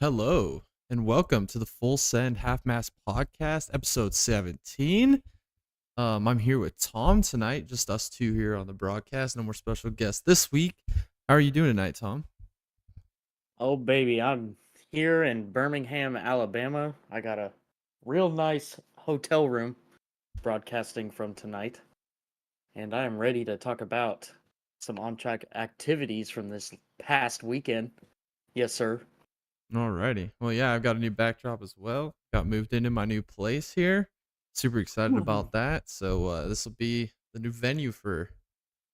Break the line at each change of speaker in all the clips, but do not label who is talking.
Hello, and welcome to the Full Send Half Mast Podcast, episode 17. I'm here with Tom tonight, just us two here on the broadcast. No more special guests this week. How are you doing tonight, Tom?
Oh, baby, I'm here in Birmingham, Alabama. I got a real nice hotel room broadcasting from tonight, and I am ready to talk about some on track activities from this past weekend. Yes, sir.
Alrighty. Well, yeah, I've got a new backdrop as well. Got moved into my new place here. Super excited about that. So this will be the new venue for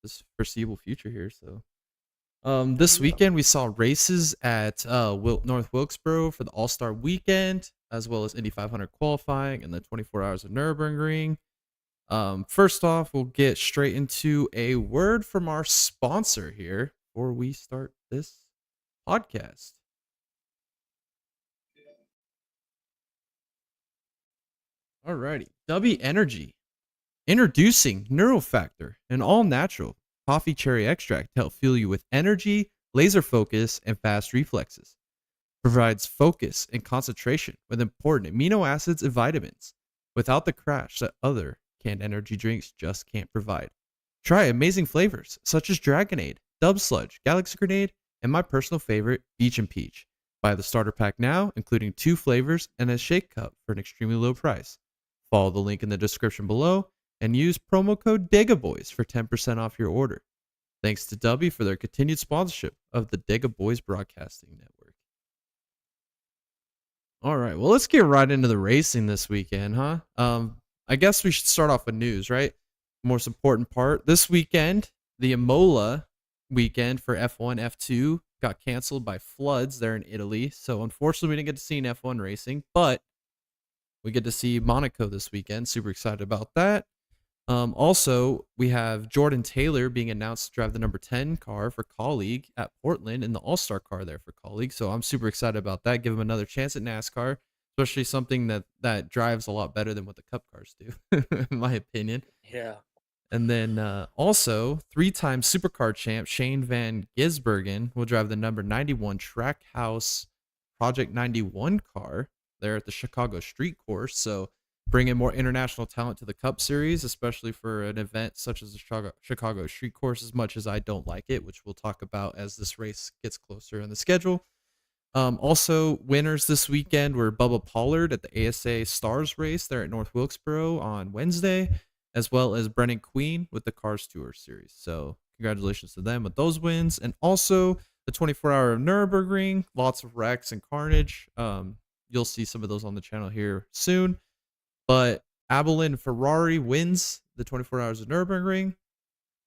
this foreseeable future here. So this
Yeah.
weekend we saw races at North Wilkesboro for the All Star Weekend, as well as Indy 500 qualifying and the 24 Hours of Nürburgring. First off, we'll get straight into a word from our sponsor here before we start this podcast. Alrighty, W Energy introducing Neurofactor, an all-natural coffee cherry extract to help fuel you with energy, laser focus, and fast reflexes. Provides focus and concentration with important amino acids and vitamins without the crash that other canned energy drinks just can't provide. Try amazing flavors such as Dragonade, Dub Sludge, Galaxy Grenade, and my personal favorite, Beach and Peach. Buy the starter pack now, including 2 flavors and a shake cup for an extremely low price. Follow the link in the description below and use promo code DEGABOYS for 10% off your order. Thanks to Dubby for their continued sponsorship of the Dega Boys Broadcasting Network. All right, well, let's get right into the racing this weekend, huh? I guess we should start off with news, right? Most important part. This weekend, the Imola weekend for F1, F2 got canceled by floods there in Italy. So unfortunately, we didn't get to see an F1 racing, but we get to see Monaco this weekend. Super excited about that. Also, we have Jordan Taylor being announced to drive the number 10 car for Colleague at Portland in the All-Star car there for Colleague. So I'm super excited about that. Give him another chance at NASCAR, especially something that drives a lot better than what the Cup cars do, in my opinion.
Yeah.
And then also, 3-time Supercar champ Shane Van Gisbergen will drive the number 91 Trackhouse Project 91 car there at the Chicago Street Course. So bringing more international talent to the Cup Series, especially for an event such as the Chicago Street Course, as much as I don't like it, which we'll talk about as this race gets closer in the schedule. Also, winners this weekend were Bubba Pollard at the ASA Stars race there at North Wilkesboro on Wednesday, as well as Brennan Queen with the Cars Tour Series. So congratulations to them with those wins. And also the 24-hour of Nürburgring, lots of wrecks and carnage. You'll see some of those on the channel here soon. But Abelin Ferrari wins the 24 Hours of Nürburgring.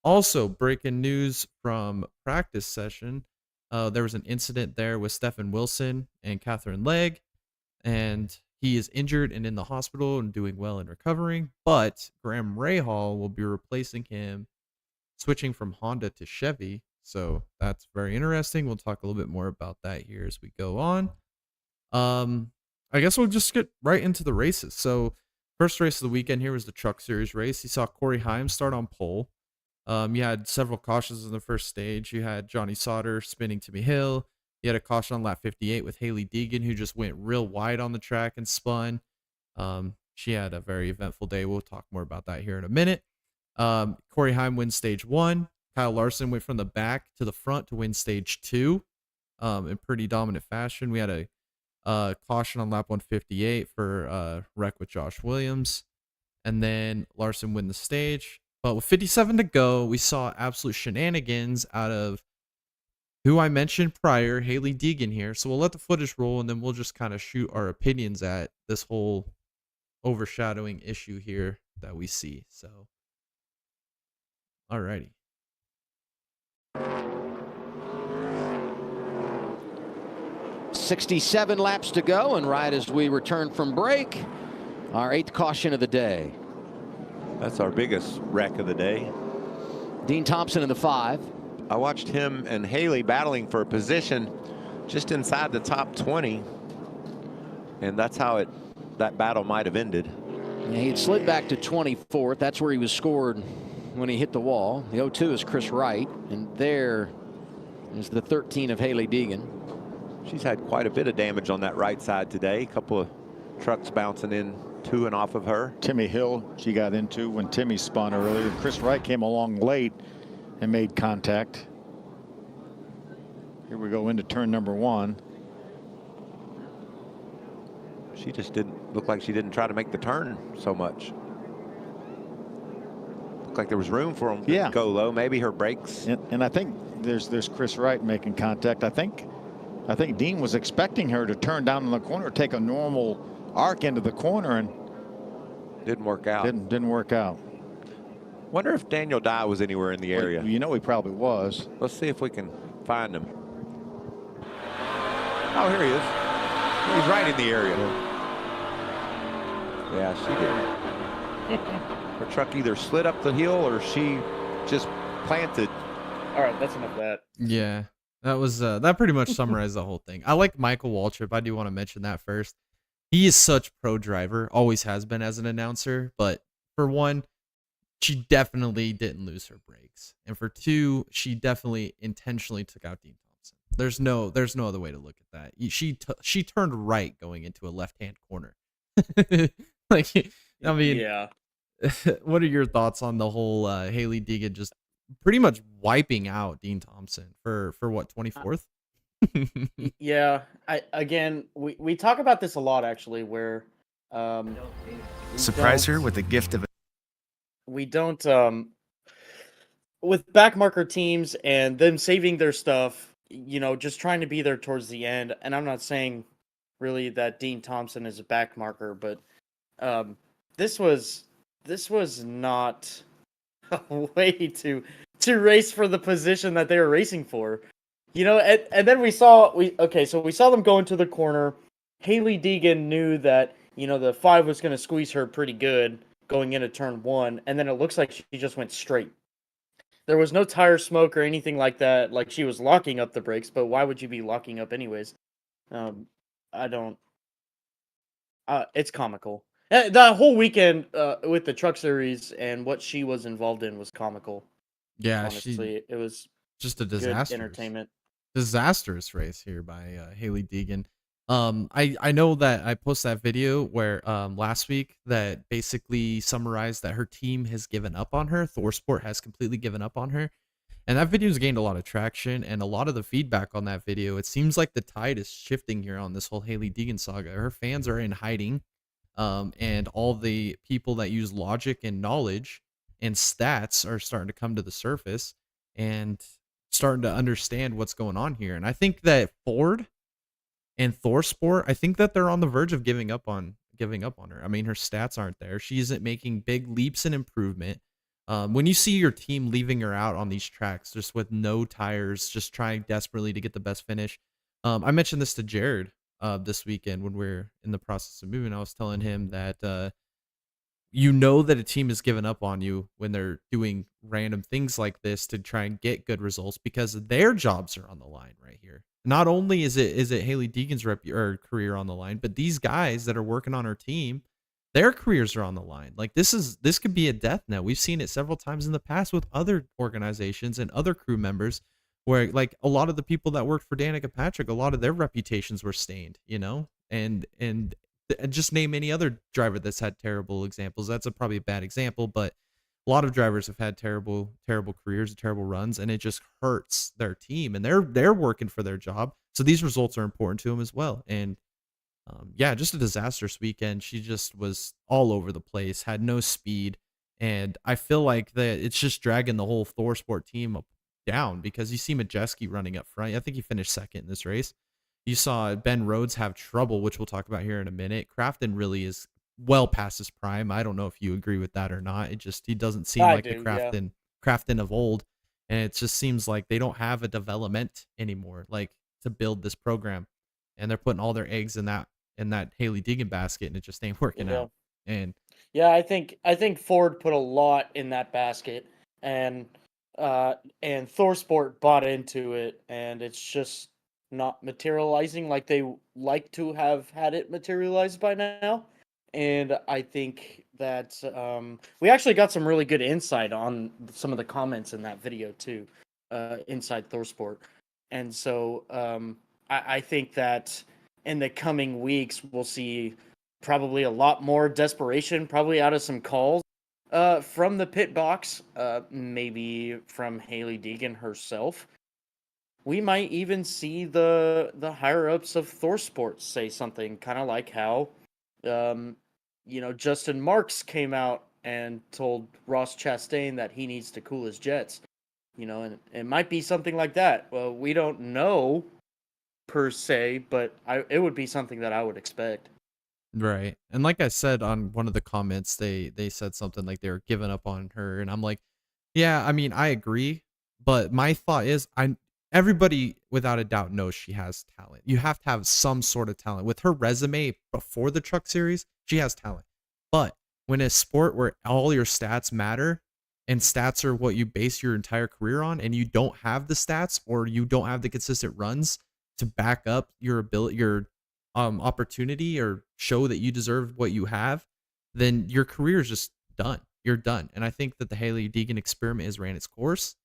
Also, breaking news from practice session, there was an incident there with Stefan Wilson and Catherine Legg, and he is injured and in the hospital and doing well and recovering. But Graham Rahal will be replacing him, switching from Honda to Chevy. So that's very interesting. We'll talk a little bit more about that here as we go on. I guess we'll just get right into the races. So first race of the weekend here was the Truck Series race. You saw Corey Heim start on pole. You had several cautions in the first stage. You had Johnny Sauter spinning Timmy Hill. You had a caution on lap 58 with Haley Deegan, who just went real wide on the track and spun. She had a very eventful day. We'll talk more about that here in a minute. Corey Heim wins stage 1. Kyle Larson went from the back to the front to win stage 2 in pretty dominant fashion. We had a caution on lap 158 for wreck with Josh Williams. And then Larson win the stage. But with 57 to go, we saw absolute shenanigans out of who I mentioned prior, Haley Deegan here. So we'll let the footage roll, and then we'll just kind of shoot our opinions at this whole overshadowing issue here that we see. So, alrighty.
67 laps to go, and right as we return from break, our 8th caution of the day.
That's our biggest wreck of the day.
Dean Thompson in the 5.
I watched him and Haley battling for a position just inside the top 20, and that's how that battle might have ended.
Yeah, he had slid back to 24th. That's where he was scored when he hit the wall. The 0-2 is Chris Wright, and there is the 13 of Haley Deegan.
She's had quite a bit of damage on that right side today. A couple of trucks bouncing in to and off of her.
Timmy Hill, she got into when Timmy spun earlier. Chris Wright came along late and made contact. Here we go into turn number 1.
She just didn't look like she didn't try to make the turn so much. Looked like there was room for them to go low. Maybe her brakes.
And I think there's Chris Wright making contact. I think Dean was expecting her to turn down in the corner, take a normal arc into the corner, and
didn't work out.
Didn't work out.
Wonder if Daniel Dye was anywhere in the area.
Well, you know he probably was.
Let's see if we can find him. Oh, here he is. He's right in the area. Yeah, she didn't. Her truck either slid up the hill or she just planted.
All right, that's enough of that.
Yeah, that was that pretty much summarized the whole thing. I like Michael Waltrip. I do want to mention that first. He is such pro driver, always has been as an announcer. But for one, she definitely didn't lose her brakes, and for two, she definitely intentionally took out Dean Thompson. There's no other way to look at that. She turned right going into a left-hand corner. Like, I mean,
yeah.
What are your thoughts on the whole Hailie Deegan just pretty much wiping out Dean Thompson for what, 24th?
Yeah, we talk about this a lot actually, where
surprise her with the gift of
we don't with backmarker teams and them saving their stuff, just trying to be there towards the end. And I'm not saying really that Dean Thompson is a backmarker, but this was not a way to race for the position that they were racing for. And then we saw them go into the corner. Hailie Deegan knew that, the 5 was going to squeeze her pretty good going into turn 1, and then it looks like she just went straight. There was no tire smoke or anything like that, like she was locking up the brakes, but why would you be locking up anyways? It's comical. The whole weekend with the truck series and what she was involved in was comical.
Yeah,
honestly, it was
just a disaster.
Entertainment.
Disastrous race here by Hailie Deegan. I know that I posted that video where last week that basically summarized that her team has given up on her. ThorSport has completely given up on her. And that video's gained a lot of traction, and a lot of the feedback on that video, it seems like the tide is shifting here on this whole Hailie Deegan saga. Her fans are in hiding, and all the people that use logic and knowledge and stats are starting to come to the surface and starting to understand what's going on here. And I think that Ford and ThorSport, I think that they're on the verge of giving up on her. I mean, her stats aren't there. She isn't making big leaps in improvement. When you see your team leaving her out on these tracks, just with no tires, just trying desperately to get the best finish. I mentioned this to Jared this weekend when we were in the process of moving. I was telling him that that a team has given up on you when they're doing random things like this to try and get good results, because their jobs are on the line right here. Not only is it Hailie Deegan's career on the line, but these guys that are working on her team, their careers are on the line. Like, this could be a death knell. We've seen it several times in the past with other organizations and other crew members, where like a lot of the people that worked for Danica Patrick, a lot of their reputations were stained, and just name any other driver that's had terrible examples. That's probably a bad example, but a lot of drivers have had terrible careers, terrible runs, and it just hurts their team, and they're working for their job. So these results are important to them as well. And yeah, just a disastrous weekend. She just was all over the place, had no speed, and I feel like that it's just dragging the whole ThorSport team down, because you see Majeski running up front. I think he finished second in this race. You saw Ben Rhodes have trouble, which we'll talk about here in a minute. Crafton really is well past his prime. I don't know if you agree with that or not. He doesn't seem like the Crafton of old, and it just seems like they don't have a development anymore, like to build this program, and they're putting all their eggs in that Hailie Deegan basket, and it just ain't working out. And
yeah, I think Ford put a lot in that basket, and ThorSport bought into it, and it's just not materializing like they like to have had it materialized by now. And I think that we actually got some really good insight on some of the comments in that video too, inside ThorSport. And so I think that in the coming weeks we'll see probably a lot more desperation, probably out of some calls from the pit box, maybe from Haley Deegan herself. We might even see the higher ups of Thor Sports say something, kind of like how, um, Justin Marks came out and told Ross Chastain that he needs to cool his jets. And it might be something like that. Well, we don't know per se, but it would be something that I would expect.
Right. And like I said on one of the comments, they said something like they were giving up on her, and I'm like, yeah, I mean, I agree, but my thought is everybody without a doubt knows she has talent. You have to have some sort of talent. With her resume before the truck series, she has talent. But when a sport where all your stats matter and stats are what you base your entire career on, and you don't have the stats or you don't have the consistent runs to back up your ability, your opportunity, or show that you deserve what you have, then your career is just done. You're done. And I think that the Haley Deegan experiment has ran its course.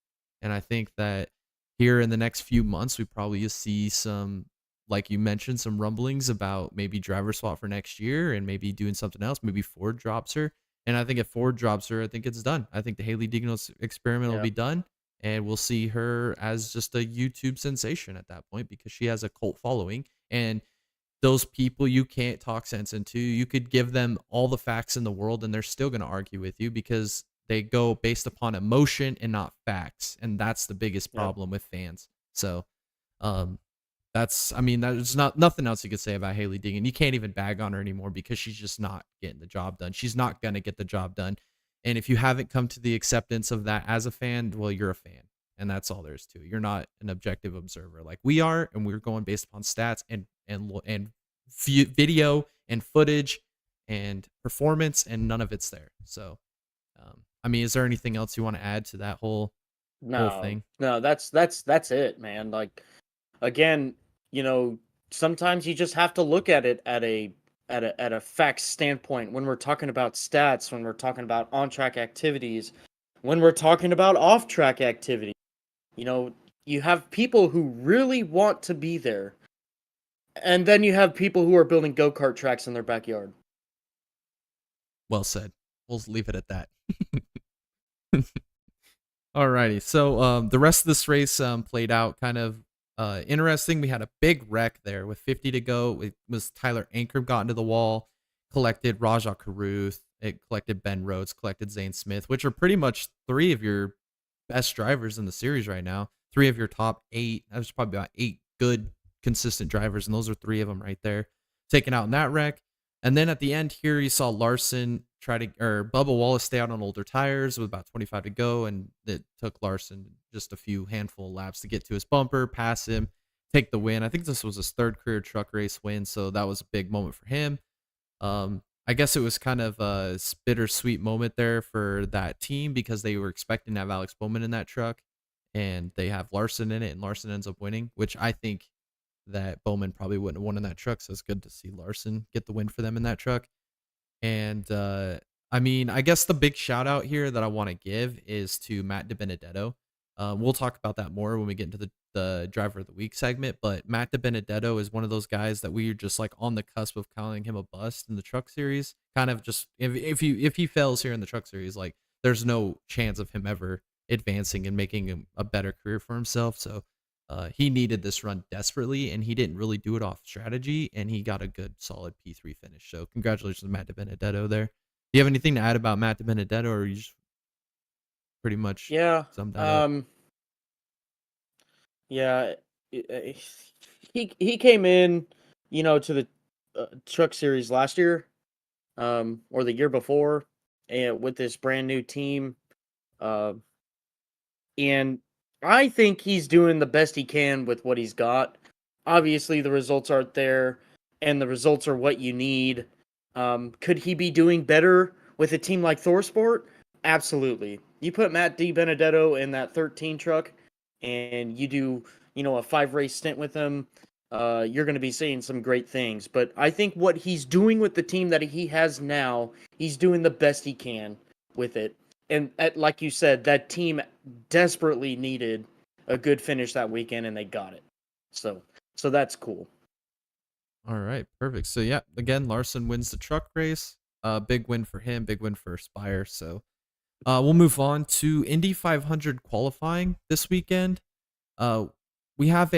And I think that here in the next few months, we probably see some, like you mentioned, some rumblings about maybe driver swap for next year and maybe doing something else. Maybe Ford drops her. And I think if Ford drops her, I think it's done. I think the Haley Deegan experiment will
Yeah.
be done. And we'll see her as just a YouTube sensation at that point because she has a cult following. And those people you can't talk sense into. You could give them all the facts in the world and they're still going to argue with you because they go based upon emotion and not facts. And that's the biggest
Yep.
problem with fans. So, I mean, there's nothing else you could say about Haley Deegan. You can't even bag on her anymore because she's just not getting the job done. She's not going to get the job done. And if you haven't come to the acceptance of that as a fan, well, you're a fan. And that's all there is to it. You're not an objective observer like we are, and we're going based upon stats and video and footage and performance, and none of it's there. So, I mean, is there anything else you want to add to that whole thing?
No, that's it, man. Like, again, sometimes you just have to look at it at a facts standpoint when we're talking about stats, when we're talking about on-track activities, when we're talking about off-track activity. You have people who really want to be there, and then you have people who are building go-kart tracks in their backyard.
Well said. We'll leave it at that. Alrighty. So the rest of this race played out kind of interesting. We had a big wreck there with 50 to go. It was Tyler Ankrum got into the wall, collected Rajah Caruth, it collected Ben Rhodes, collected Zane Smith, which are pretty much three of your best drivers in the series right now. Three of your top 8. There's probably about 8 good, consistent drivers, and those are 3 of them right there taken out in that wreck. And then at the end here, you saw Larson Bubba Wallace stay out on older tires with about 25 to go, and it took Larson just a few handful of laps to get to his bumper, pass him, take the win. I think this was his 3rd career truck race win, so that was a big moment for him. I guess it was kind of a bittersweet moment there for that team because they were expecting to have Alex Bowman in that truck, and they have Larson in it, and Larson ends up winning, which I think that Bowman probably wouldn't have won in that truck. So it's good to see Larson get the win for them in that truck. And I mean, I guess the big shout out here that I want to give is to Matt DiBenedetto. We'll talk about that more when we get into the driver of the week segment, but Matt DiBenedetto is one of those guys that we are just like on the cusp of calling him a bust in the truck series. Kind of just if he fails here in the truck series, like there's no chance of him ever advancing and making a better career for himself. So he needed this run desperately, and he didn't really do it off strategy, and he got a good, solid P3 finish. So congratulations to Matt DiBenedetto there. Do you have anything to add about Matt DiBenedetto, or you just pretty much summed that up?
Yeah, he came in, to the truck series last year, or the year before, and with this brand new team, and I think he's doing the best he can with what he's got. Obviously, the results aren't there, and the results are what you need. Could he be doing better with a team like ThorSport? Absolutely. You put Matt DiBenedetto in that 13 truck, and you do, a 5-race stint with him, you're going to be seeing some great things. But I think what he's doing with the team that he has now, he's doing the best he can with it. And like you said, that team desperately needed a good finish that weekend, and they got it. So So that's cool.
All right, perfect. So yeah, again, Larson wins the truck race. Big win for him, big win for Spire. So we'll move on to Indy 500 qualifying this weekend. We have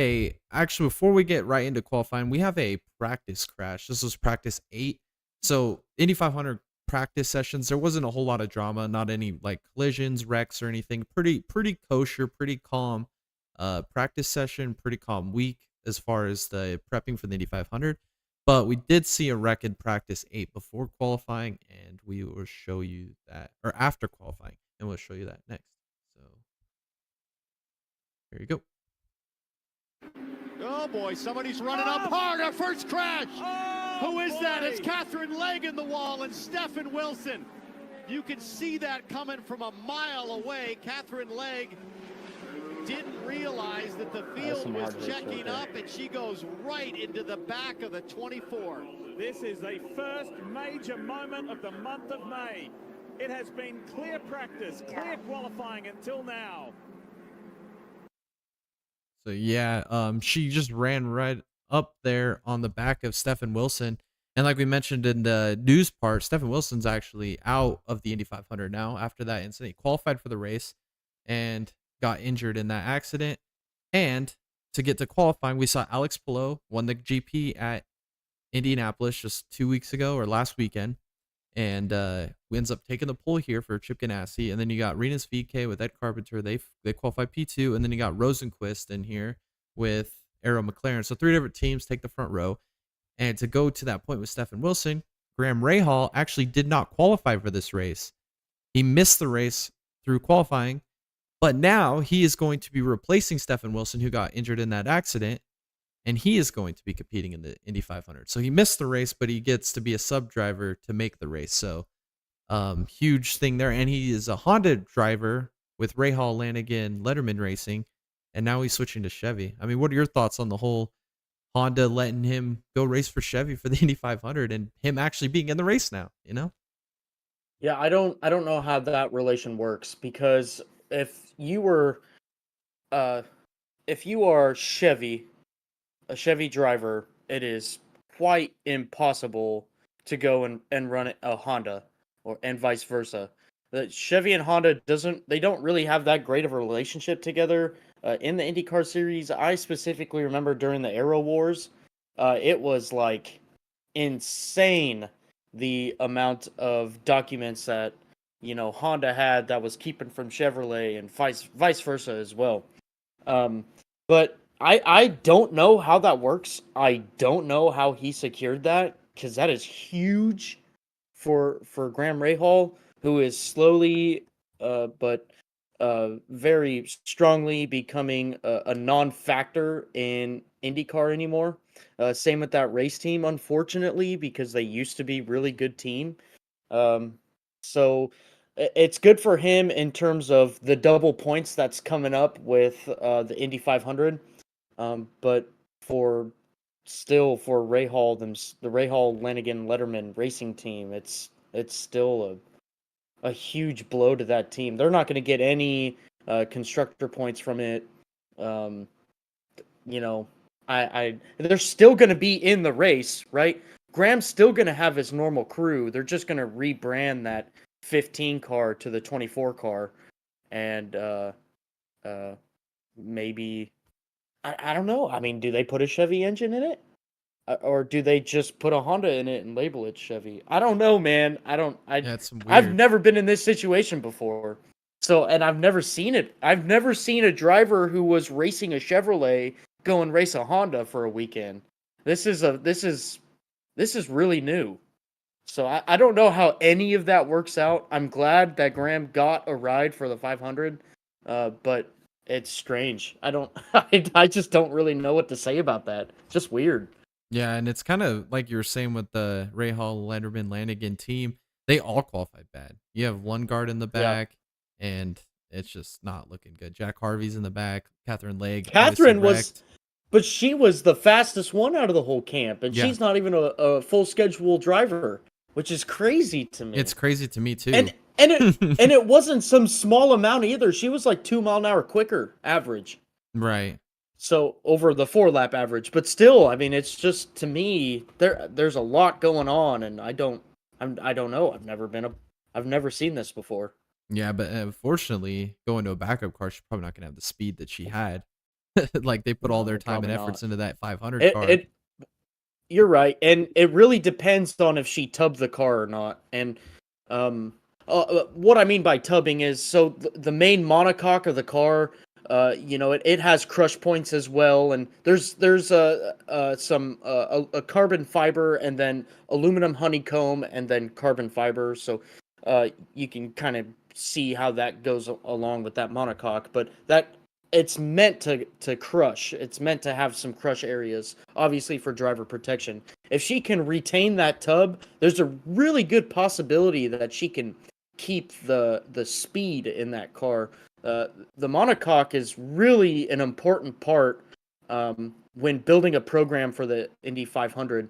actually, before we get right into qualifying, we have a practice crash. This was practice 8. So Indy 500 practice sessions, there wasn't a whole lot of drama, not any like collisions, wrecks or anything. Pretty kosher, pretty calm practice session, pretty calm week as far as the prepping for the Indy 500. But we did see a wreck in practice 8 before qualifying, and we will show you that, or after qualifying, and we'll show you that next. So here you go.
Oh boy, somebody's running up hard. Our first crash. Who is that? It's Catherine Legg in the wall and Stephen Wilson. You can see that coming from a mile away. Catherine Legg didn't realize that the field was checking up, and she goes right into the back of the 24.
This is the first major moment of the month of May. It has been clear practice, clear qualifying until now.
So yeah, she just ran right up there on the back of Stephen Wilson. And like we mentioned in the news part, Stephen Wilson's actually out of the Indy 500 now after that incident. He qualified for the race and got injured in that accident. And to get to qualifying, we saw Alex Palou won the GP at Indianapolis just 2 weeks ago or last weekend. And we ends up taking the pole here for Chip Ganassi. And then you got Renus VK with Ed Carpenter. They qualified P2. And then you got Rosenquist in here with Arrow McLaren. So 3 different teams take the front row. And to go to that point with Stephen Wilson, Graham Rahal actually did not qualify for this race. He missed the race through qualifying. But now he is going to be replacing Stephen Wilson, who got injured in that accident. And he is going to be competing in the Indy 500. So he missed the race, but he gets to be a sub driver to make the race. So huge thing there. And he is a Honda driver with Rahal, Lanigan, Letterman Racing. And now he's switching to Chevy. I mean, what are your thoughts on the whole Honda letting him go race for Chevy for the Indy 500 and him actually being in the race now, you know?
Yeah, I don't know how that relation works, because if you are Chevy, a Chevy driver, it is quite impossible to go and run a Honda, and vice versa. The Chevy and Honda don't really have that great of a relationship together in the IndyCar series. I specifically remember during the Aero Wars, it was like insane the amount of documents that Honda had that was keeping from Chevrolet, and vice versa as well. But I don't know how that works. I don't know how he secured that, because that is huge for Graham Rahal, who is slowly but very strongly becoming a non-factor in IndyCar anymore. Same with that race team, unfortunately, because they used to be really good team. So it's good for him in terms of the double points that's coming up with the Indy 500. But for Rahal, the Rahal, Lanigan, Letterman racing team, it's still a huge blow to that team. They're not going to get any constructor points from it. They're still going to be in the race, right? Graham's still going to have his normal crew. They're just going to rebrand that 15 car to the 24 car, and maybe I don't know. I mean, do they put a Chevy engine in it? Or do they just put a Honda in it and label it Chevy? I don't know, man.
It's weird.
I've never been in this situation before. So, and I've never seen it. I've never seen a driver who was racing a Chevrolet go and race a Honda for a weekend. This is really new. So I don't know how any of that works out. I'm glad that Graham got a ride for the 500, but it's strange. I just don't really know what to say about that. Just weird.
Yeah, and it's kind of like you were saying with the Rahal, Letterman, Lanigan team. They all qualified bad. You have Lundgaard in the back, and it's just not looking good. Jack Harvey's in the back. Catherine Legg.
But she was the fastest one out of the whole camp, and she's not even a full schedule driver, which is crazy to me.
It's crazy to me too.
And it wasn't some small amount either. She was like 2 mile an hour quicker average.
Right.
So over the 4-lap average, but still, I mean, it's just to me there's a lot going on, and I don't know. I've never seen this before.
Yeah, but unfortunately, going to a backup car, she's probably not gonna have the speed that she had. Like they put all their
No,
time and
probably
efforts
not.
into that 500
It
car.
it You're right, and it really depends on if she tubbed the car or not. And um, what I mean by tubbing is so the main monocoque of the car, it has crush points as well, and there's some a carbon fiber and then aluminum honeycomb and then carbon fiber. So you can kind of see how that goes along with that monocoque, but that it's meant to crush. It's meant to have some crush areas, obviously for driver protection. If she can retain that tub, there's a really good possibility that she can keep the speed in that car. The monocoque is really an important part when building a program for the Indy 500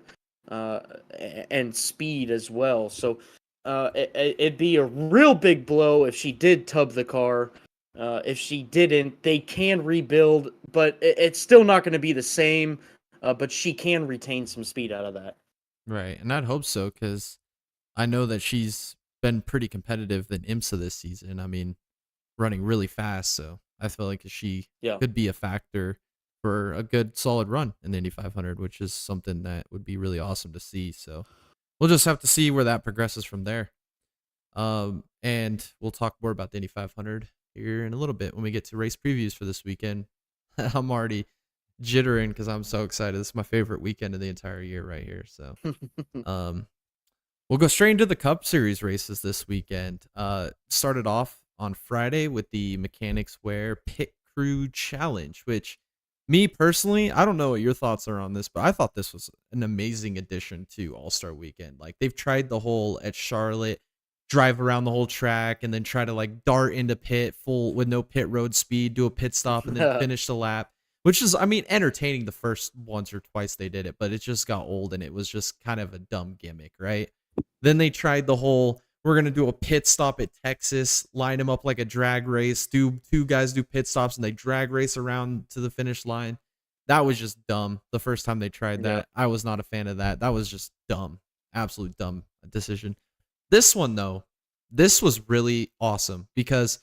and speed as well. So it'd be a real big blow if she did tub the car. If she didn't, they can rebuild, but it's still not going to be the same. But she can retain some speed out of that.
Right, and I'd hope so because I know that she's been pretty competitive in IMSA this season. I mean, running really fast, so I feel like she
Yeah.
could be a factor for a good solid run in the Indy 500, which is something that would be really awesome to see. So we'll just have to see where that progresses from there. And we'll talk more about the Indy 500 here in a little bit when we get to race previews for this weekend. I'm already jittering because I'm so excited. This is my favorite weekend of the entire year right here. So, we'll go straight into the Cup Series races this weekend. Started off on Friday with the Mechanics Wear Pit Crew Challenge, which me personally, I don't know what your thoughts are on this, but I thought this was an amazing addition to All-Star Weekend. Like they've tried the whole at Charlotte, drive around the whole track and then try to like dart into pit full with no pit road speed, do a pit stop and then finish the lap, which is, I mean, entertaining the first once or twice they did it, but it just got old and it was just kind of a dumb gimmick, right? Then they tried the whole, we're going to do a pit stop at Texas, line them up like a drag race, two guys do pit stops and they drag race around to the finish line. That was just dumb. The first time they tried that, I was not a fan of that. That was just dumb. Absolute dumb decision. This one, though, this was really awesome because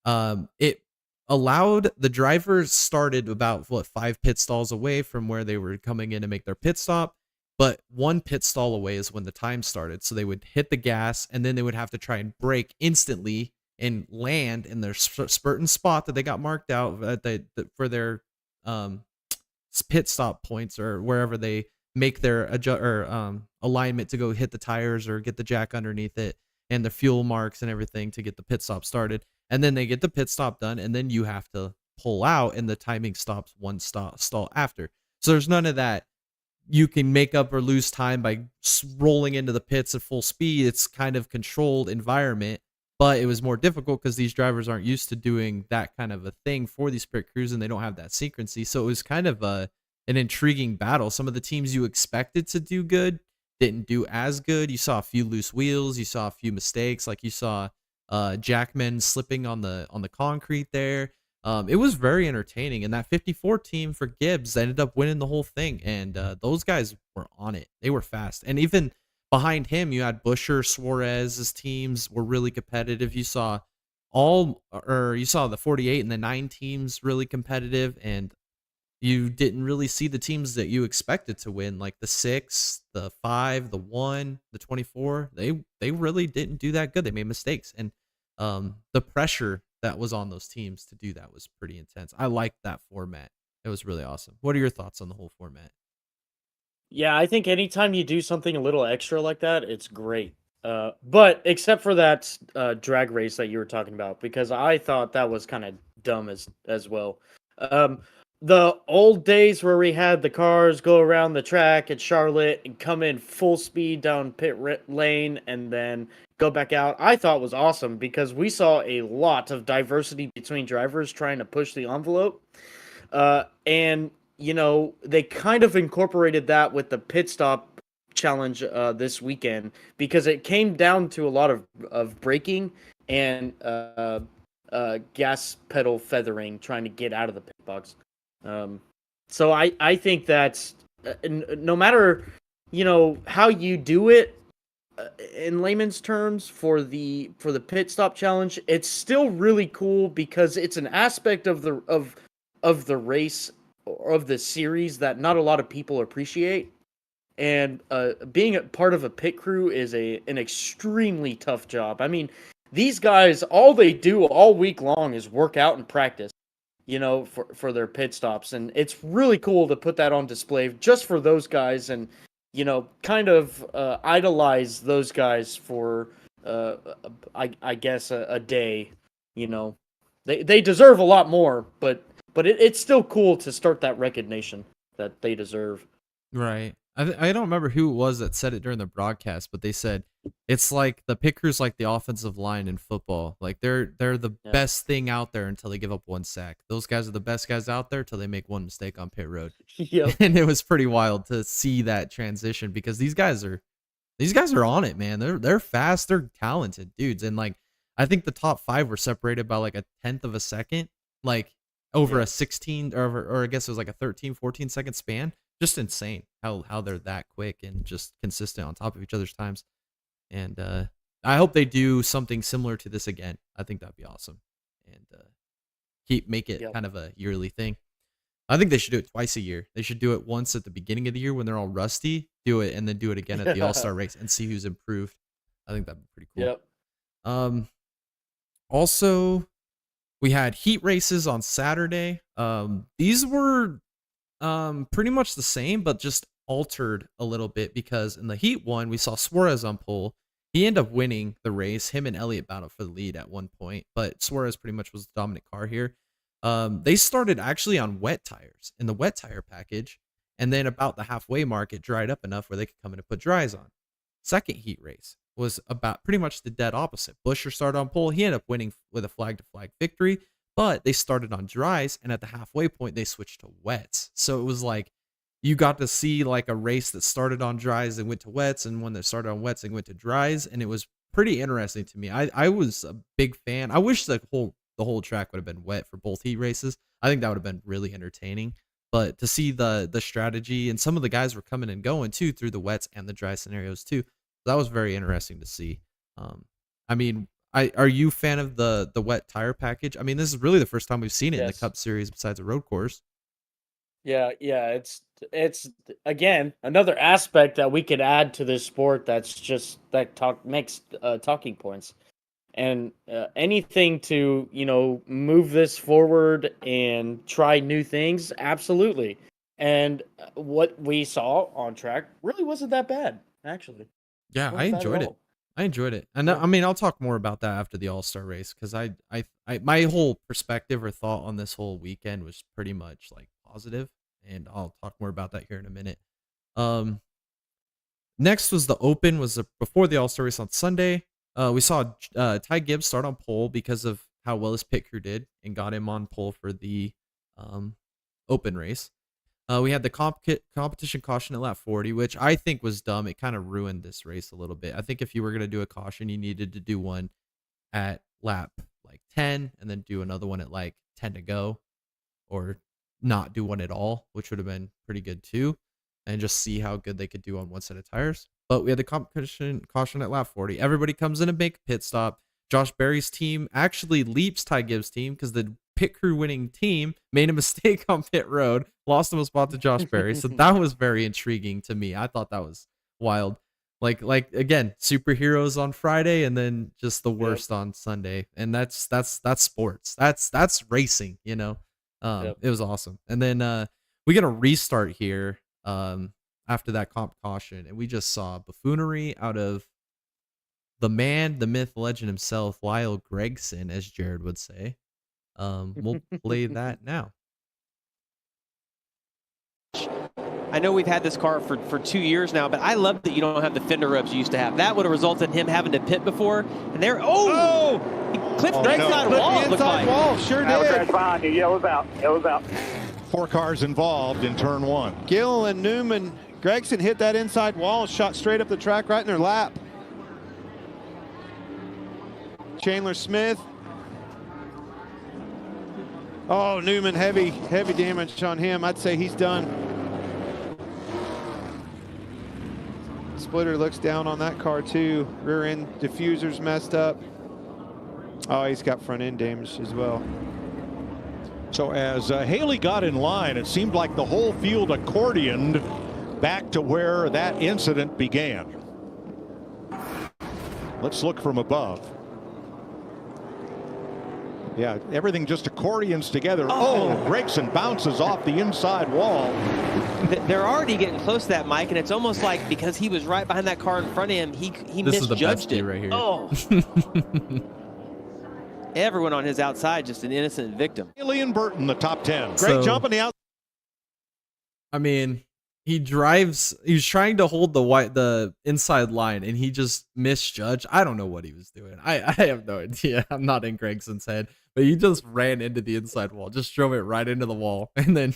it allowed the drivers started about 5 pit stalls away from where they were coming in to make their pit stop, but 1 pit stall away is when the time started. So they would hit the gas and then they would have to try and brake instantly and land in their spurt and spot that they got marked out for their pit stop points or wherever they make their alignment to go hit the tires or get the jack underneath it and the fuel marks and everything to get the pit stop started. And then they get the pit stop done and then you have to pull out and the timing stops 1 stall after. So there's none of that. You can make up or lose time by rolling into the pits at full speed. It's kind of controlled environment, but it was more difficult because these drivers aren't used to doing that kind of a thing for these pit crews and they don't have that synchrony. So it was kind of an intriguing battle. Some of the teams you expected to do good didn't do as good. You saw a few loose wheels. You saw a few mistakes. Like you saw Jackman slipping on the concrete there. It was very entertaining. And that 54 team for Gibbs ended up winning the whole thing. And those guys were on it. They were fast. And even behind him, you had Buescher, Suarez's teams were really competitive. You saw the 48 and the 9 teams really competitive. And you didn't really see the teams that you expected to win, like the 6, the 5, the 1, the 24. They really didn't do that good. They made mistakes, and the pressure that was on those teams to do that was pretty intense. I liked that format. It was really awesome. What are your thoughts on the whole format?
Yeah, I think anytime you do something a little extra like that, it's great. But except for that drag race that you were talking about, because I thought that was kind of dumb as well. The old days where we had the cars go around the track at Charlotte and come in full speed down lane and then go back out, I thought was awesome because we saw a lot of diversity between drivers trying to push the envelope. And they kind of incorporated that with the pit stop challenge this weekend because it came down to a lot of braking and gas pedal feathering trying to get out of the pit box. So I think that no matter, how you do it, in layman's terms, for the pit stop challenge, it's still really cool because it's an aspect of the race or of the series that not a lot of people appreciate. And being a part of a pit crew is an extremely tough job. I mean, these guys, all they do all week long is work out and practice, for their pit stops. And it's really cool to put that on display just for those guys and, kind of idolize those guys for, I guess, a day. They deserve a lot more, but it's still cool to start that recognition that they deserve.
Right. I don't remember who it was that said it during the broadcast, but they said it's like the pit crew's like the offensive line in football. Like they're the best thing out there until they give up one sack. Those guys are the best guys out there until they make one mistake on pit road.
Yep.
And it was pretty wild to see that transition because these guys are on it, man. They're fast, they're talented dudes. And like I think the top 5 were separated by like a 1/10 of a second, like over a 16 or I guess it was like a 13, 14 second span. Just insane how they're that quick and just consistent on top of each other's times. And I hope they do something similar to this again. I think that'd be awesome. And make it kind of a yearly thing. I think they should do it twice a year. They should do it once at the beginning of the year when they're all rusty, do it, and then do it again at the All-Star race and see who's improved. I think that'd be pretty cool.
Yep.
Also, we had heat races on Saturday. These were pretty much the same, but just altered a little bit because in the heat one, we saw Suarez on pole. He ended up winning the race. Him and Elliott battled for the lead at one point, but Suarez pretty much was the dominant car here. They started actually on wet tires in the wet tire package, and then about the halfway mark, it dried up enough where they could come in and put dries on. Second heat race was about pretty much the dead opposite. Buescher started on pole. He ended up winning with a flag-to-flag victory. But they started on dries, and at the halfway point, they switched to wets. So it was like you got to see like a race that started on dries and went to wets, and one that started on wets and went to dries, and it was pretty interesting to me. I was a big fan. I wish the whole track would have been wet for both heat races. I think that would have been really entertaining. But to see the strategy, and some of the guys were coming and going too through the wets and the dry scenarios too. That was very interesting to see. I mean, are you a fan of the wet tire package? I mean, this is really the first time we've seen it in the Cup Series besides a road course.
Yeah, it's again another aspect that we could add to this sport that's just makes talking points, and anything to move this forward and try new things, absolutely. And what we saw on track really wasn't that bad, actually.
Yeah, I enjoyed it. I enjoyed it. And I mean, I'll talk more about that after the All-Star race because I my whole perspective or thought on this whole weekend was pretty much like positive, and I'll talk more about that here in a minute. Next was the Open, before the All-Star race on Sunday. We saw Ty Gibbs start on pole because of how well his pit crew did and got him on pole for the Open race. We had the competition caution at lap 40, which I think was dumb. It kind of ruined this race a little bit. I think if you were going to do a caution, you needed to do one at lap like 10 and then do another one at like 10 to go, or not do one at all, which would have been pretty good too, and just see how good they could do on one set of tires. But we had the competition caution at lap 40. Everybody comes in and make a pit stop. Josh Berry's team actually leaps Ty Gibbs' team because the pit crew winning team made a mistake on pit road, lost him a spot to Josh Berry. So that was very intriguing to me. I thought that was wild. Like again, superheroes on Friday and then just the worst on Sunday. And that's sports. That's racing, you know. It was awesome. And then we get a restart here after that comp caution, and we just saw buffoonery out of the man, the myth, legend himself, Lyle Gregson, as Jared would say. We'll play that now.
I know we've had this car for 2 years now, but I love that you don't have the fender rubs you used to have. That would have resulted in him having to pit before. And there, he clipped the inside wall.
The inside wall, sure did.
Fine. It was out.
4 cars involved in turn 1. Gill and Newman, Gregson hit that inside wall, shot straight up the track right in their lap. Chandler Smith Oh, Newman, heavy damage on him. I'd say he's done. Splitter looks down on that car too. Rear end diffuser's messed up. Oh, he's got front end damage as well.
So as Haley got in line, it seemed like the whole field accordioned back to where that incident began. Let's look from above. Yeah, everything just accordions together. Oh, Gregson bounces off the inside wall.
They're already getting close to that, Mike, and it's almost like because he was right behind that car in front of him, he
This is the best
misjudged
view
it.
right here.
Oh. Everyone on his outside, just an innocent victim.
Haley and Burton, the top 10. Great
So-
jump on the out.
I mean, he was trying to hold the inside line and he just misjudged. I don't know what he was doing. I have no idea. I'm not in Gregson's head, but he just ran into the inside wall, just drove it right into the wall, and then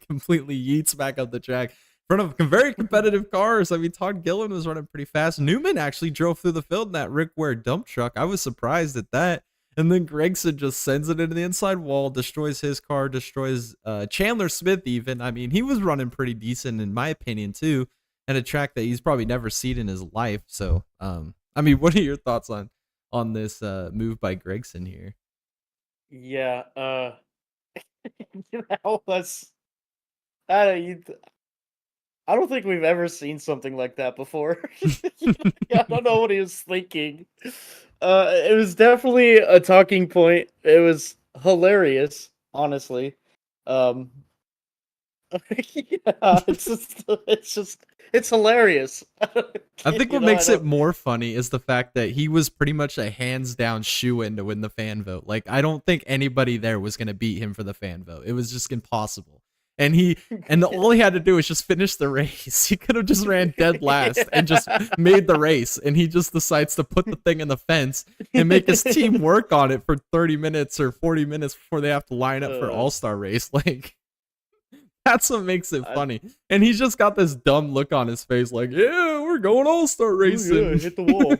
completely yeets back up the track in front of very competitive cars. I mean, Todd Gillen was running pretty fast. Newman actually drove through the field in that Rick Ware dump truck. I was surprised at that. And then Gregson just sends it into the inside wall, destroys his car, destroys Chandler Smith even. I mean, he was running pretty decent in my opinion too, at a track that he's probably never seen in his life. So, I mean, what are your thoughts on this move by Gregson here?
Yeah, that was. I don't think we've ever seen something like that before. I don't know what he was thinking. It was definitely a talking point. It was hilarious, honestly. Yeah, it's hilarious.
I think what makes it more funny is the fact that he was pretty much a hands down shoe-in to win the fan vote. Like, I don't think anybody there was going to beat him for the fan vote. It was just impossible. And all he had to do was just finish the race. He could have just ran dead last and just made the race. And he just decides to put the thing in the fence and make his team work on it for 30 minutes or 40 minutes before they have to line up for All-Star race. Like, that's what makes it funny. And he's just got this dumb look on his face like, yeah, we're going All-Star racing.
Yeah, hit the wall.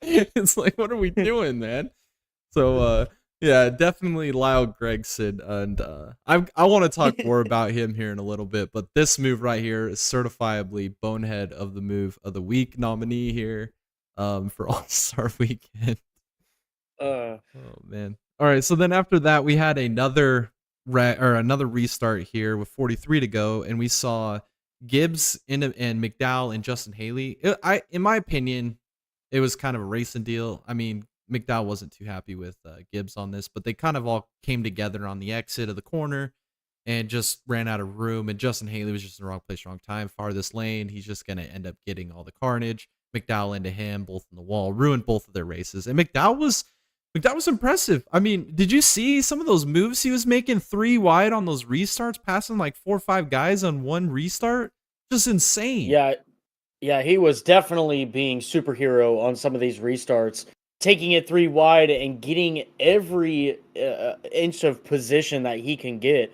It's like, what are we doing, man? So, yeah, definitely Lyle Gregson, and I want to talk more about him here in a little bit, but this move right here is certifiably Bonehead of the Move of the Week nominee here for All-Star Weekend. Oh, man. All right, so then after that, we had another restart here with 43 to go, and we saw Gibbs and McDowell and Justin Haley. In my opinion, it was kind of a racing deal. I mean, McDowell wasn't too happy with Gibbs on this, but they kind of all came together on the exit of the corner and just ran out of room. And Justin Haley was just in the wrong place, wrong time, farthest lane. He's just going to end up getting all the carnage. McDowell into him, both in the wall, ruined both of their races. And McDowell was impressive. I mean, did you see some of those moves he was making 3 wide on those restarts, passing like 4 or 5 guys on one restart? Just insane.
Yeah, he was definitely being superhero on some of these restarts. Taking it 3 wide and getting every inch of position that he can get.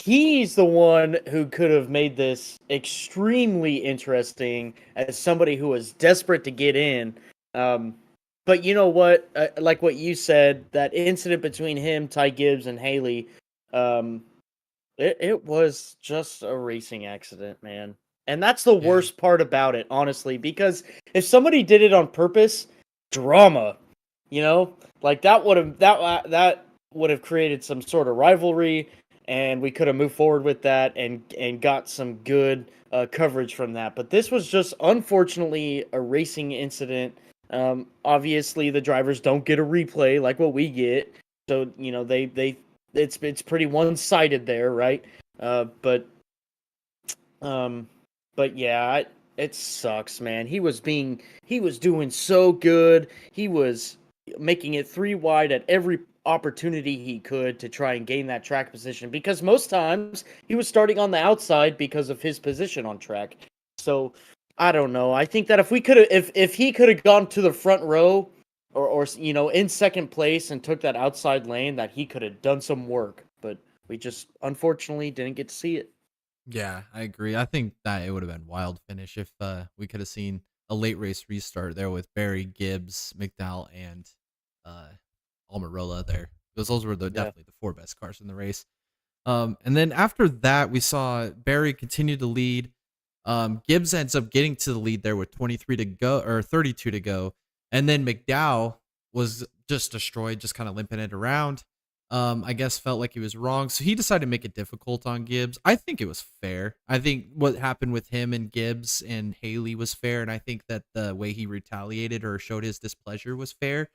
He's the one who could have made this extremely interesting as somebody who was desperate to get in. But you know what? Like what you said, that incident between him, Ty Gibbs, and Haley, it was just a racing accident, man. And that's the worst part about it, honestly, because if somebody did it on purpose, drama. You know, like that would have created some sort of rivalry, and we could have moved forward with that and got some good coverage from that. But this was just unfortunately a racing incident. Obviously, the drivers don't get a replay like what we get, so you know it's pretty one-sided there, right? But yeah, it sucks, man. He was doing so good. He was making it 3 wide at every opportunity he could to try and gain that track position, because most times he was starting on the outside because of his position on track. So I don't know. I think that if he could have gone to the front row or you know, in second place and took that outside lane, that he could have done some work, but we just unfortunately didn't get to see it.
Yeah, I agree. I think that it would have been wild finish if we could have seen a late race restart there with Barry, Gibbs, McDowell, and Almirola there. because those were definitely the 4 best cars in the race. And then after that, we saw Berry continue to lead. Gibbs ends up getting to the lead there with 23 to go, or 32 to go. And then McDowell was just destroyed, just kind of limping it around. I guess felt like he was wrong. So he decided to make it difficult on Gibbs. I think it was fair. I think what happened with him and Gibbs and Haley was fair. And I think that the way he retaliated or showed his displeasure was fair.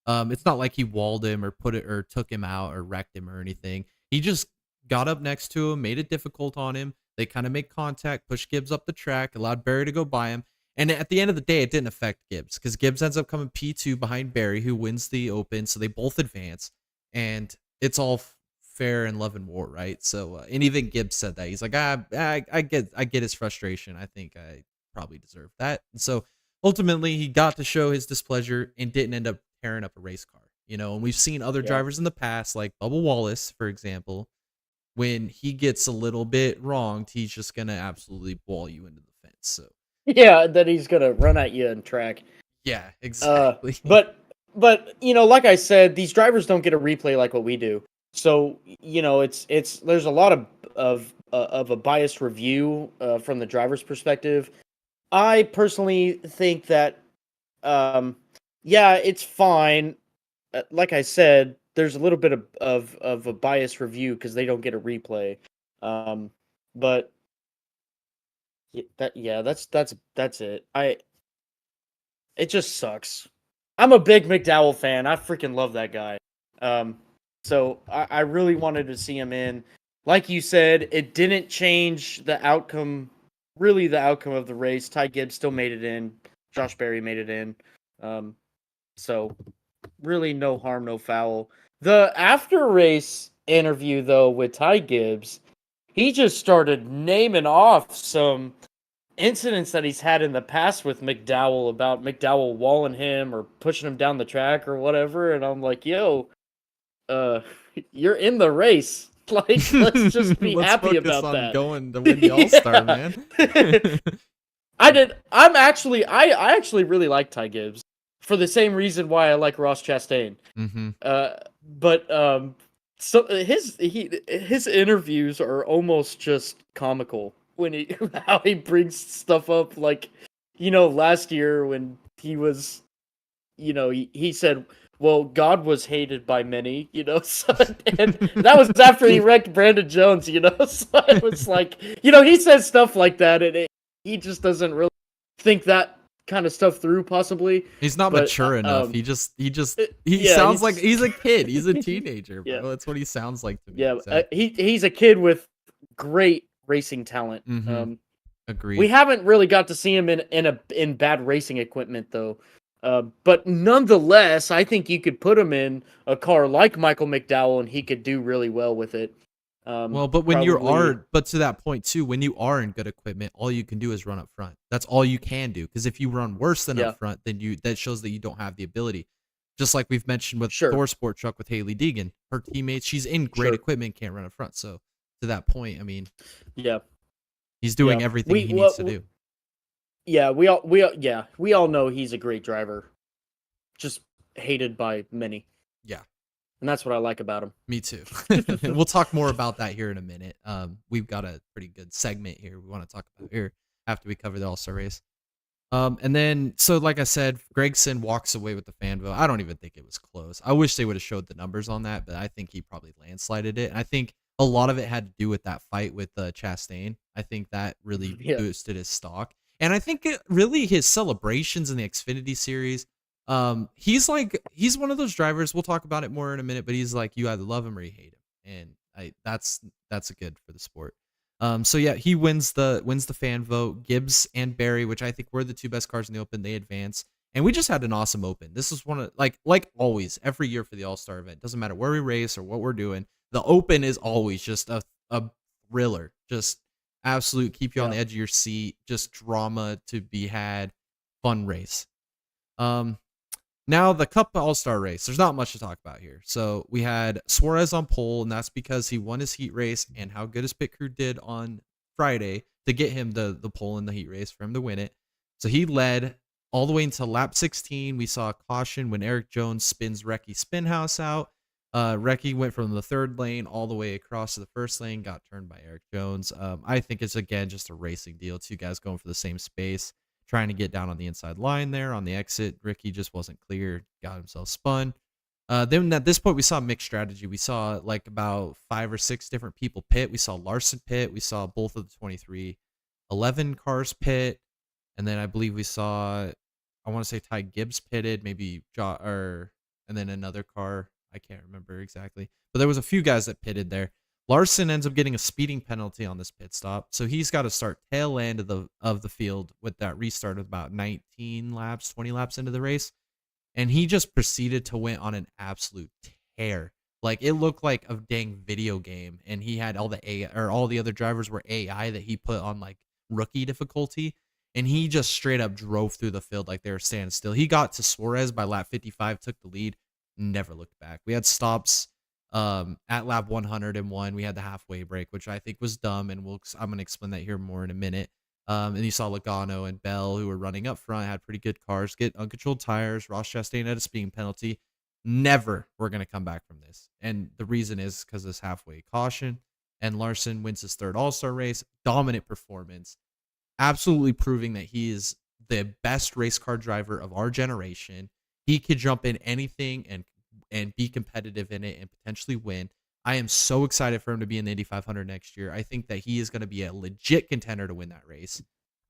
It's not like he walled him or took him out or wrecked him or anything. He just got up next to him, made it difficult on him. They kind of make contact, pushed Gibbs up the track, allowed Berry to go by him. And at the end of the day, it didn't affect Gibbs because Gibbs ends up coming P2 behind Berry, who wins the Open. So they both advance. And it's all fair and love and war, right? So, and even Gibbs said that. He's like, I get his frustration. I think I probably deserve that. And so ultimately, he got to show his displeasure and didn't end up tearing up a race car. And we've seen other drivers in the past, like Bubba Wallace, for example. When he gets a little bit wronged, he's just gonna absolutely ball you into the fence. So
yeah, that he's gonna run at you in track.
Yeah, exactly.
But like I said, these drivers don't get a replay like what we do. So it's there's a lot of a biased review from the driver's perspective. I personally think that it's fine. Like I said, there's a little bit of a biased review because they don't get a replay. But that's it. It just sucks. I'm a big McDowell fan. I freaking love that guy. So I really wanted to see him in. Like you said, it didn't change the outcome. Really, the outcome of the race. Ty Gibbs still made it in. Josh Berry made it in. So really, no harm, no foul. The after race interview though with Ty Gibbs, he just started naming off some incidents that he's had in the past with McDowell about McDowell walling him or pushing him down the track or whatever. And I'm like, yo, you're in the race. Like, let's just be happy about
on
that.
Going to win the All-Star, man.
I actually really like Ty Gibbs for the same reason why I like Ross Chastain.
Mm-hmm.
So his interviews are almost just comical when how he brings stuff up, like last year when he was he said, well, God was hated by many, so, and that was after he wrecked Brandon Jones, so it was like, he says stuff like that, and he just doesn't really think that kind of stuff through, possibly.
He's not mature enough. He sounds like he's a kid. He's a teenager, bro. Yeah. That's what he sounds like to me.
Yeah, so. He's a kid with great racing talent.
Mm-hmm. Agreed.
We haven't really got to see him in bad racing equipment though. But nonetheless, I think you could put him in a car like Michael McDowell, and he could do really well with it.
But when but to that point too, when you are in good equipment, all you can do is run up front. That's all you can do. Because if you run worse than up front, then that shows that you don't have the ability. Just like we've mentioned with Thorsport truck with Haley Deegan, her teammates, she's in great equipment, can't run up front. So to that point, I mean, he's doing everything he needs to do.
Yeah, we all know he's a great driver, just hated by many.
Yeah,
and that's what I like about him.
Me too. We'll talk more about that here in a minute. We've got a pretty good segment here we want to talk about here after we cover the All-Star race. And then, so like I said, Gragson walks away with the fan vote. I don't even think it was close. I wish they would have showed the numbers on that, but I think he probably landslided it. And I think a lot of it had to do with that fight with Chastain. I think that really boosted his stock. And I think really his celebrations in the Xfinity series, he's one of those drivers, we'll talk about it more in a minute, but he's like, you either love him or you hate him. And that's good for the sport. So yeah, he wins the fan vote. Gibbs and Berry, which I think were the 2 best cars in the Open, they advance. And we just had an awesome Open. This is one of, like always, every year for the All-Star event. Doesn't matter where we race or what we're doing. The Open is always just a thriller. Just absolute keep you on the edge of your seat, just drama to be had, fun race. Now the Cup All-Star race, there's not much to talk about here. So we had Suarez on pole, and that's because he won his heat race and how good his pit crew did on Friday to get him the pole in the heat race for him to win it. So he led all the way until lap 16. We saw a caution when Eric Jones spins Recce Spinhouse out. Recchi went from the third lane all the way across to the first lane, got turned by Eric Jones. I think it's, again, just a racing deal. Two guys going for the same space, trying to get down on the inside line there on the exit. Ricky just wasn't clear, got himself spun. Then at this point, we saw mixed strategy. We saw like about 5 or 6 different people pit. We saw Larson pit. We saw both of the 2311 cars pit. And then I believe we saw, I want to say Ty Gibbs pitted, maybe and then another car. I can't remember exactly. But there was a few guys that pitted there. Larson ends up getting a speeding penalty on this pit stop. So he's got to start tail end of the field with that restart of about 19 laps, 20 laps into the race. And he just proceeded to win on an absolute tear. Like, it looked like a dang video game. And he had all the other drivers were AI that he put on like rookie difficulty. And he just straight up drove through the field like they were standing still. He got to Suarez by lap 55, took the lead, never looked back. We had stops at lap 101. We had the halfway break, which I think was dumb. And I'm going to explain that here more in a minute. And you saw Logano and Bell, who were running up front, had pretty good cars, get uncontrolled tires. Ross Chastain had a speeding penalty. Never we're going to come back from this. And the reason is because this halfway caution. And Larson wins his third All-Star race. Dominant performance. Absolutely proving that he is the best race car driver of our generation. He could jump in anything and be competitive in it and potentially win. I am so excited for him to be in the Indy 500 next year. I think that he is going to be a legit contender to win that race.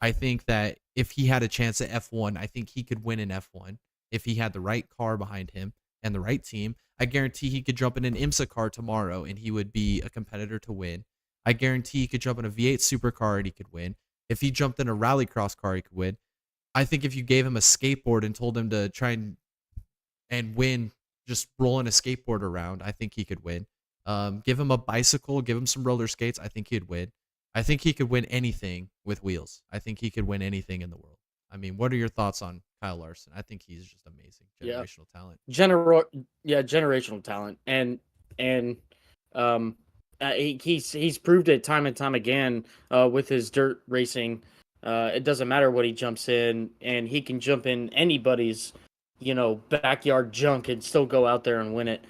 I think that if he had a chance at F1, I think he could win in F1 if he had the right car behind him and the right team. I guarantee he could jump in an IMSA car tomorrow and he would be a competitor to win. I guarantee he could jump in a V8 supercar and he could win. If he jumped in a rallycross car, he could win. I think if you gave him a skateboard and told him to try and win just rolling a skateboard around, I think he could win. Give him a bicycle, give him some roller skates, I think he'd win. I think he could win anything with wheels. I think he could win anything in the world. I mean, what are your thoughts on Kyle Larson? I think he's just amazing. Generational talent.
Generational talent. And he's proved it time and time again with his dirt racing. It doesn't matter what he jumps in, and he can jump in anybody's, backyard junk and still go out there and win it.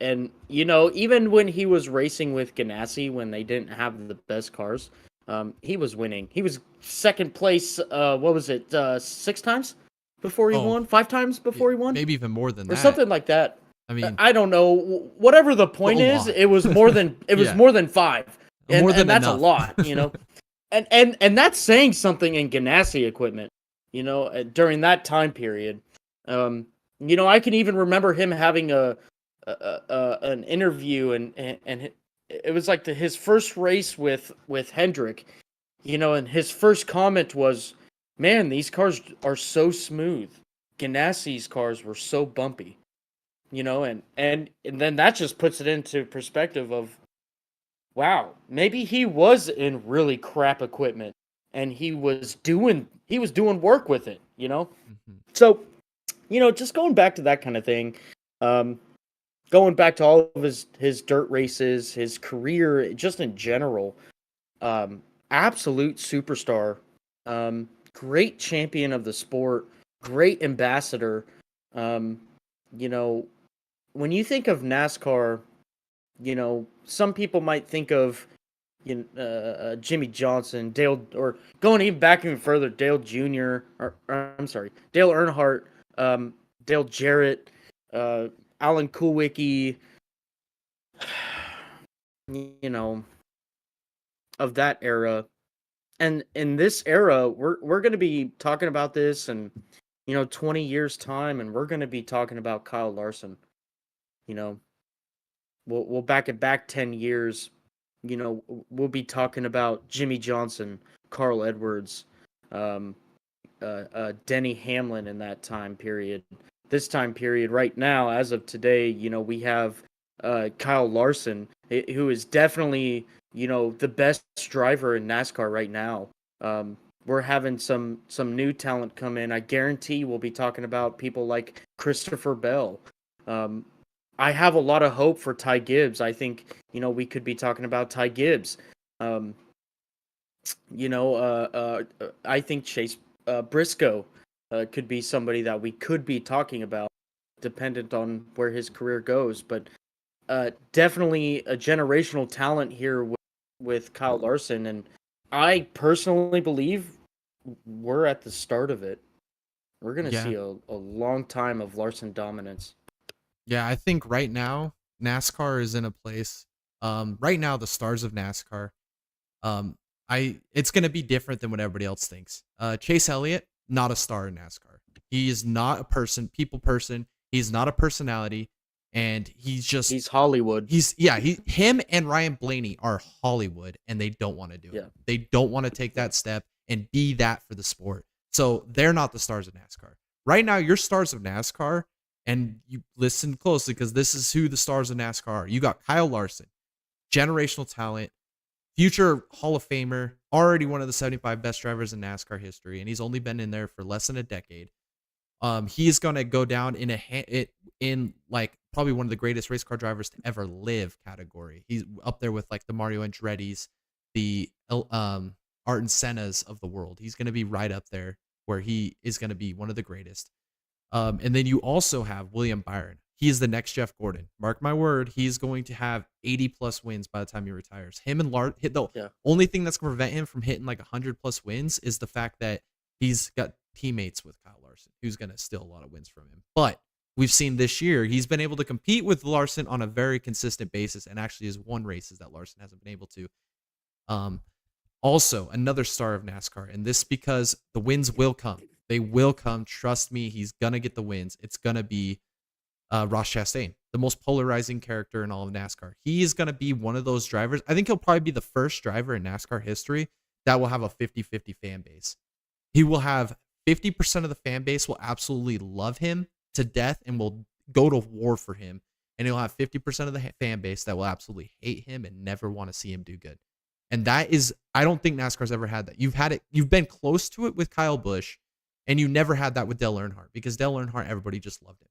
And, even when he was racing with Ganassi, when they didn't have the best cars, he was winning. He was second place, 6 times before he won? 5 times before he won?
Maybe even more than that.
Or something like that.
I mean,
I don't know. Whatever the point is, it was more than more than 5. And that's enough. A lot, and that's saying something in Ganassi equipment, during that time period. I can even remember him having an interview and it was like his first race with Hendrick, and his first comment was, "Man, these cars are so smooth. Ganassi's cars were so bumpy." And then that just puts it into perspective of, wow, maybe he was in really crap equipment and he was doing work with it,
Mm-hmm.
So, just going back to that kind of thing, going back to all of his dirt races, his career, just in general, absolute superstar, great champion of the sport, great ambassador. When you think of NASCAR, some people might think of Jimmy Johnson, Dale, or going even further, Dale Jr., Dale Earnhardt, Dale Jarrett, Alan Kulwicki, of that era. And in this era, we're going to be talking about this in 20 years time, and we're going to be talking about Kyle Larson. We'll back it back 10 years. We'll be talking about Jimmy Johnson, Carl Edwards, Denny Hamlin in that time period. This time period right now, as of today, we have Kyle Larson, who is definitely, the best driver in NASCAR right now. We're having some new talent come in. I guarantee we'll be talking about people like Christopher Bell. I have a lot of hope for Ty Gibbs. I think, we could be talking about Ty Gibbs. I think Chase Briscoe could be somebody that we could be talking about dependent on where his career goes. But definitely a generational talent here with Kyle Larson, and I personally believe we're at the start of it. We're going to
Yeah.
see a long time of Larson dominance.
Yeah, I think right now NASCAR is in a place. Right now the stars of NASCAR. It's gonna be different than what everybody else thinks. Chase Elliott, not a star in NASCAR. He is not a people person. He's not a personality, and he's
Hollywood.
Him and Ryan Blaney are Hollywood, and they don't want to do it. They don't want to take that step and be that for the sport. So they're not the stars of NASCAR. Right now, your stars of NASCAR, and you listen closely because this is who the stars of NASCAR are. You got Kyle Larson, generational talent, future Hall of Famer, already one of the 75 best drivers in NASCAR history, and he's only been in there for less than a decade. He's gonna go down in like probably one of the greatest race car drivers to ever live category. He's up there with like the Mario Andretti's, the Ayrton Senna's of the world. He's gonna be right up there where he is gonna be one of the greatest. And then you also have William Byron. He is the next Jeff Gordon. Mark my word, he's going to have 80 plus wins by the time he retires. Him and only thing that's going to prevent him from hitting like 100 plus wins is the fact that he's got teammates with Kyle Larson, who's going to steal a lot of wins from him. But we've seen this year, he's been able to compete with Larson on a very consistent basis and actually has won races that Larson hasn't been able to. Also, another star of NASCAR, and this because the wins will come. They will come. Trust me, he's going to get the wins. It's going to be Ross Chastain, the most polarizing character in all of NASCAR. He is going to be one of those drivers. I think he'll probably be the first driver in NASCAR history that will have a 50-50 fan base. He will have 50% of the fan base will absolutely love him to death and will go to war for him. And he'll have 50% of the fan base that will absolutely hate him and never want to see him do good. And that is, I don't think NASCAR's ever had that. You've been close to it with Kyle Busch, and you never had that with Dale Earnhardt, because Dale Earnhardt, everybody just loved him,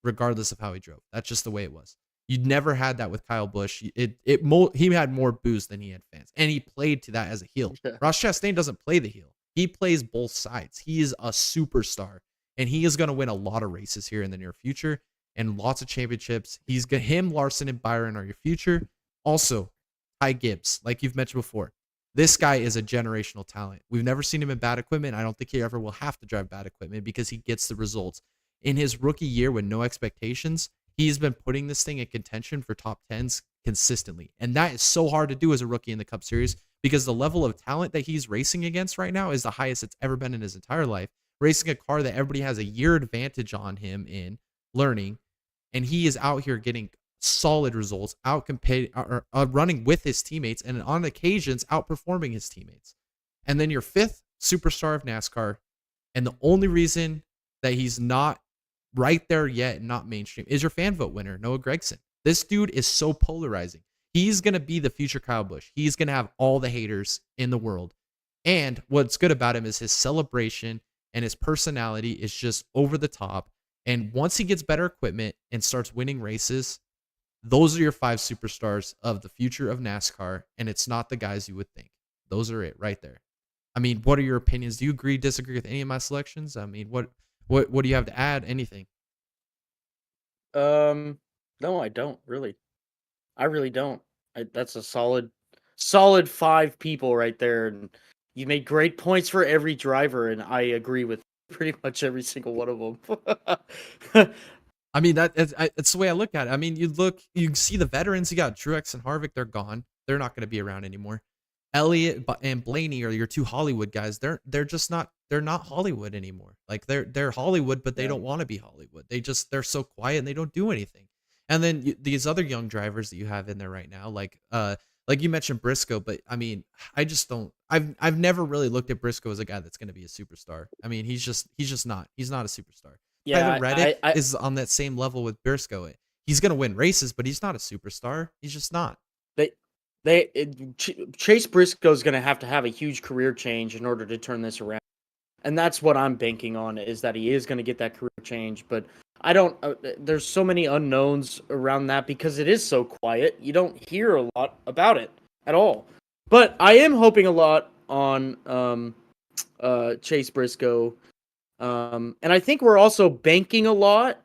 regardless of how he drove. That's just the way it was. You'd never had that with Kyle Busch. He had more boos than he had fans, and he played to that as a heel. Ross Chastain doesn't play the heel. He plays both sides. He is a superstar, and he is going to win a lot of races here in the near future and lots of championships. Him, Larson, and Byron are your future. Also, Ty Gibbs, like you've mentioned before. This guy is a generational talent. We've never seen him in bad equipment. I don't think he ever will have to drive bad equipment because he gets the results. In his rookie year with no expectations, he's been putting this thing in contention for top 10s consistently. And that is so hard to do as a rookie in the Cup Series because the level of talent that he's racing against right now is the highest it's ever been in his entire life. Racing a car that everybody has a year advantage on him in learning. And he is out here getting solid results, running with his teammates, and on occasions outperforming his teammates. And then your fifth superstar of NASCAR, and the only reason that he's not right there yet and not mainstream is your fan vote winner, Noah Gragson. This dude is so polarizing. He's going to be the future Kyle Busch. He's going to have all the haters in the world. And what's good about him is his celebration and his personality is just over the top. And once he gets better equipment and starts winning races, those are your five superstars of the future of NASCAR, and it's not the guys you would think. Those are it right there. I mean, what are your opinions? Do you agree, disagree with any of my selections? I mean, what do you have to add? Anything?
No, I don't really. I really don't. That's a solid five people right there, and you made great points for every driver, and I agree with pretty much every single one of them.
I mean, it's the way I look at it. I mean, you see the veterans. You got Truex and Harvick. They're gone. They're not going to be around anymore. Elliott and Blaney are your two Hollywood guys. They're just not. They're not Hollywood anymore. Like they're Hollywood, but they don't want to be Hollywood. They're so quiet and they don't do anything. And then these other young drivers that you have in there right now, like you mentioned Briscoe, but I mean, I just don't. I've never really looked at Briscoe as a guy that's going to be a superstar. I mean, he's just not. He's not a superstar.
Yeah,
Tyler Reddick is on that same level with Briscoe. He's going to win races, but he's not a superstar. He's just not.
Chase Briscoe is going to have a huge career change in order to turn this around. And that's what I'm banking on, is that he is going to get that career change. But I don't, there's so many unknowns around that because it is so quiet. You don't hear a lot about it at all. But I am hoping a lot on Chase Briscoe. And I think we're also banking a lot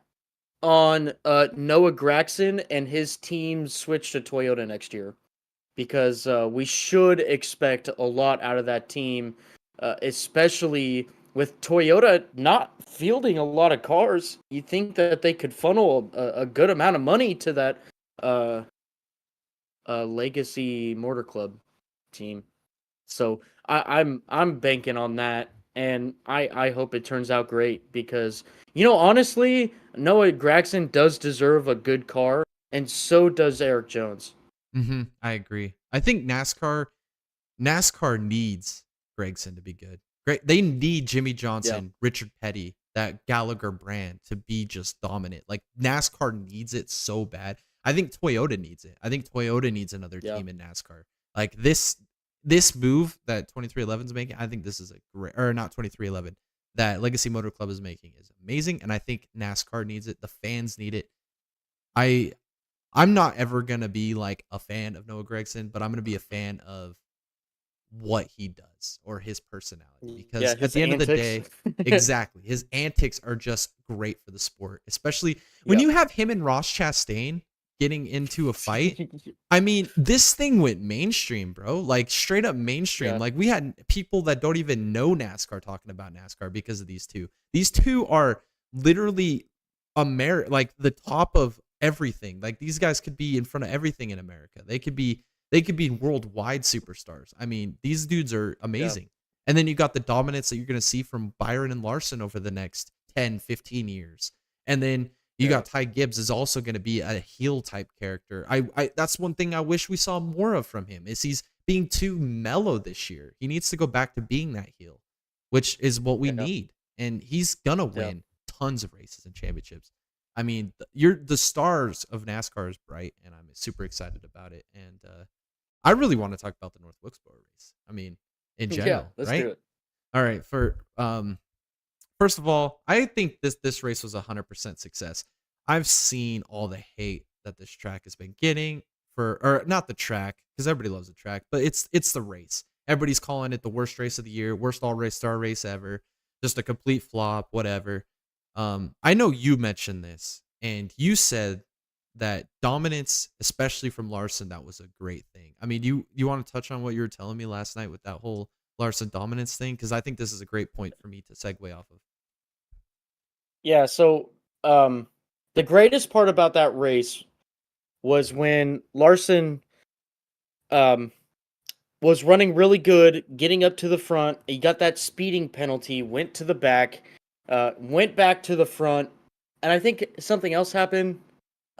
on Noah Gragson and his team switch to Toyota next year, because we should expect a lot out of that team, especially with Toyota not fielding a lot of cars. You think that they could funnel a good amount of money to that Legacy Motor Club team. So I'm banking on that, and I hope it turns out great, because honestly, Noah Gragson does deserve a good car, and so does Eric Jones.
I agree. I think NASCAR needs Gregson to be good. They need Jimmy Johnson, Richard Petty, that Gallagher brand to be just dominant. Like, NASCAR needs it so bad. I think Toyota needs it. I think Toyota needs another team in NASCAR. Like, this move that 2311 is making, I think this is a great, or not 2311, that Legacy Motor Club is making is amazing, and I think NASCAR needs it. The fans need it. I'm not ever gonna be like a fan of Noah Gragson, but I'm gonna be a fan of what he does or his personality, because at the end of the day, exactly, his antics are just great for the sport, especially when you have him and Ross Chastain getting into a fight. I mean, this thing went mainstream, bro. Like, straight up mainstream. Like, we had people that don't even know NASCAR talking about NASCAR because of these two. These two are literally like the top of everything. Like, these guys could be in front of everything in America. They could be worldwide superstars. I mean, these dudes are amazing. And then you got the dominance that you're going to see from Byron and Larson over the next 10, 15 years. And then you got Ty Gibbs is also going to be a heel type character. I that's one thing I wish we saw more of from him, is he's being too mellow this year. He needs to go back to being that heel, which is what we need. And he's going to win tons of races and championships. I mean, the stars of NASCAR is bright, and I'm super excited about it. And I really want to talk about the North Wilkesboro race. I mean, in general,
let's
right?
do it.
All right. First of all, I think this race was 100% success. I've seen all the hate that this track has been getting or not the track, because everybody loves the track, but it's the race. Everybody's calling it the worst race of the year, worst all-star race ever, just a complete flop, whatever. I know you mentioned this, and you said that dominance, especially from Larson, that was a great thing. I mean, you want to touch on what you were telling me last night with that whole Larson dominance thing? Because I think this is a great point for me to segue off of.
Yeah, so the greatest part about that race was when Larson was running really good, getting up to the front. He got that speeding penalty, went to the back, went back to the front, and I think something else happened.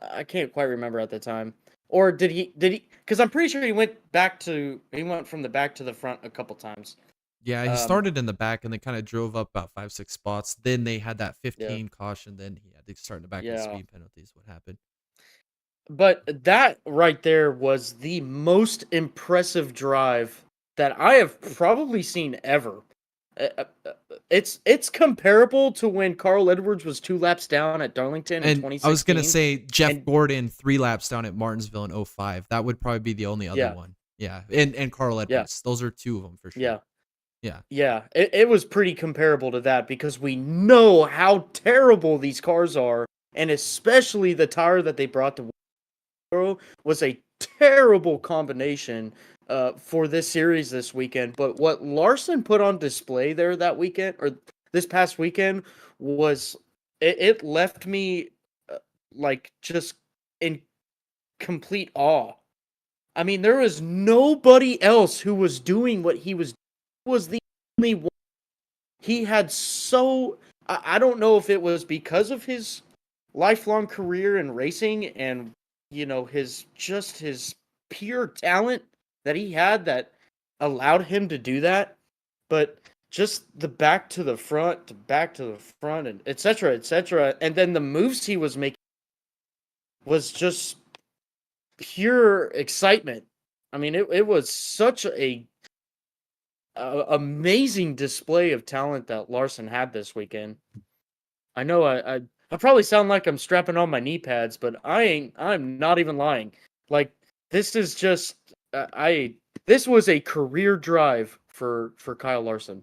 I can't quite remember at the time. Or did he? Because I'm pretty sure he went from the back to the front a couple times.
Yeah, he started in the back and then kind of drove up about 5-6 spots. Then they had that 15 caution. Then he had to start in the back with speed penalties. What happened?
But that right there was the most impressive drive that I have probably seen ever. It's comparable to when Carl Edwards was 2 laps down at Darlington in 2016.
I was going to say Jeff Gordon 3 laps down at Martinsville in 2005. That would probably be the only other one. Yeah, and Carl Edwards. Those are 2 of them for sure.
Yeah. It was pretty comparable to that, because we know how terrible these cars are, and especially the tire that they brought to Wilkesboro was a terrible combination for this series this weekend. But what Larson put on display there that weekend, or this past weekend, was it left me like just in complete awe. I mean, there was nobody else who was doing what he was the only one. He had I don't know if it was because of his lifelong career in racing and his pure talent that he had that allowed him to do that, but just the back to the front, and etc., and then the moves he was making was just pure excitement. I mean, it was such a amazing display of talent that Larson had this weekend. I know I probably sound like I'm strapping on my knee pads, but I'm not even lying. Like, this is just this was a career drive for Kyle Larson.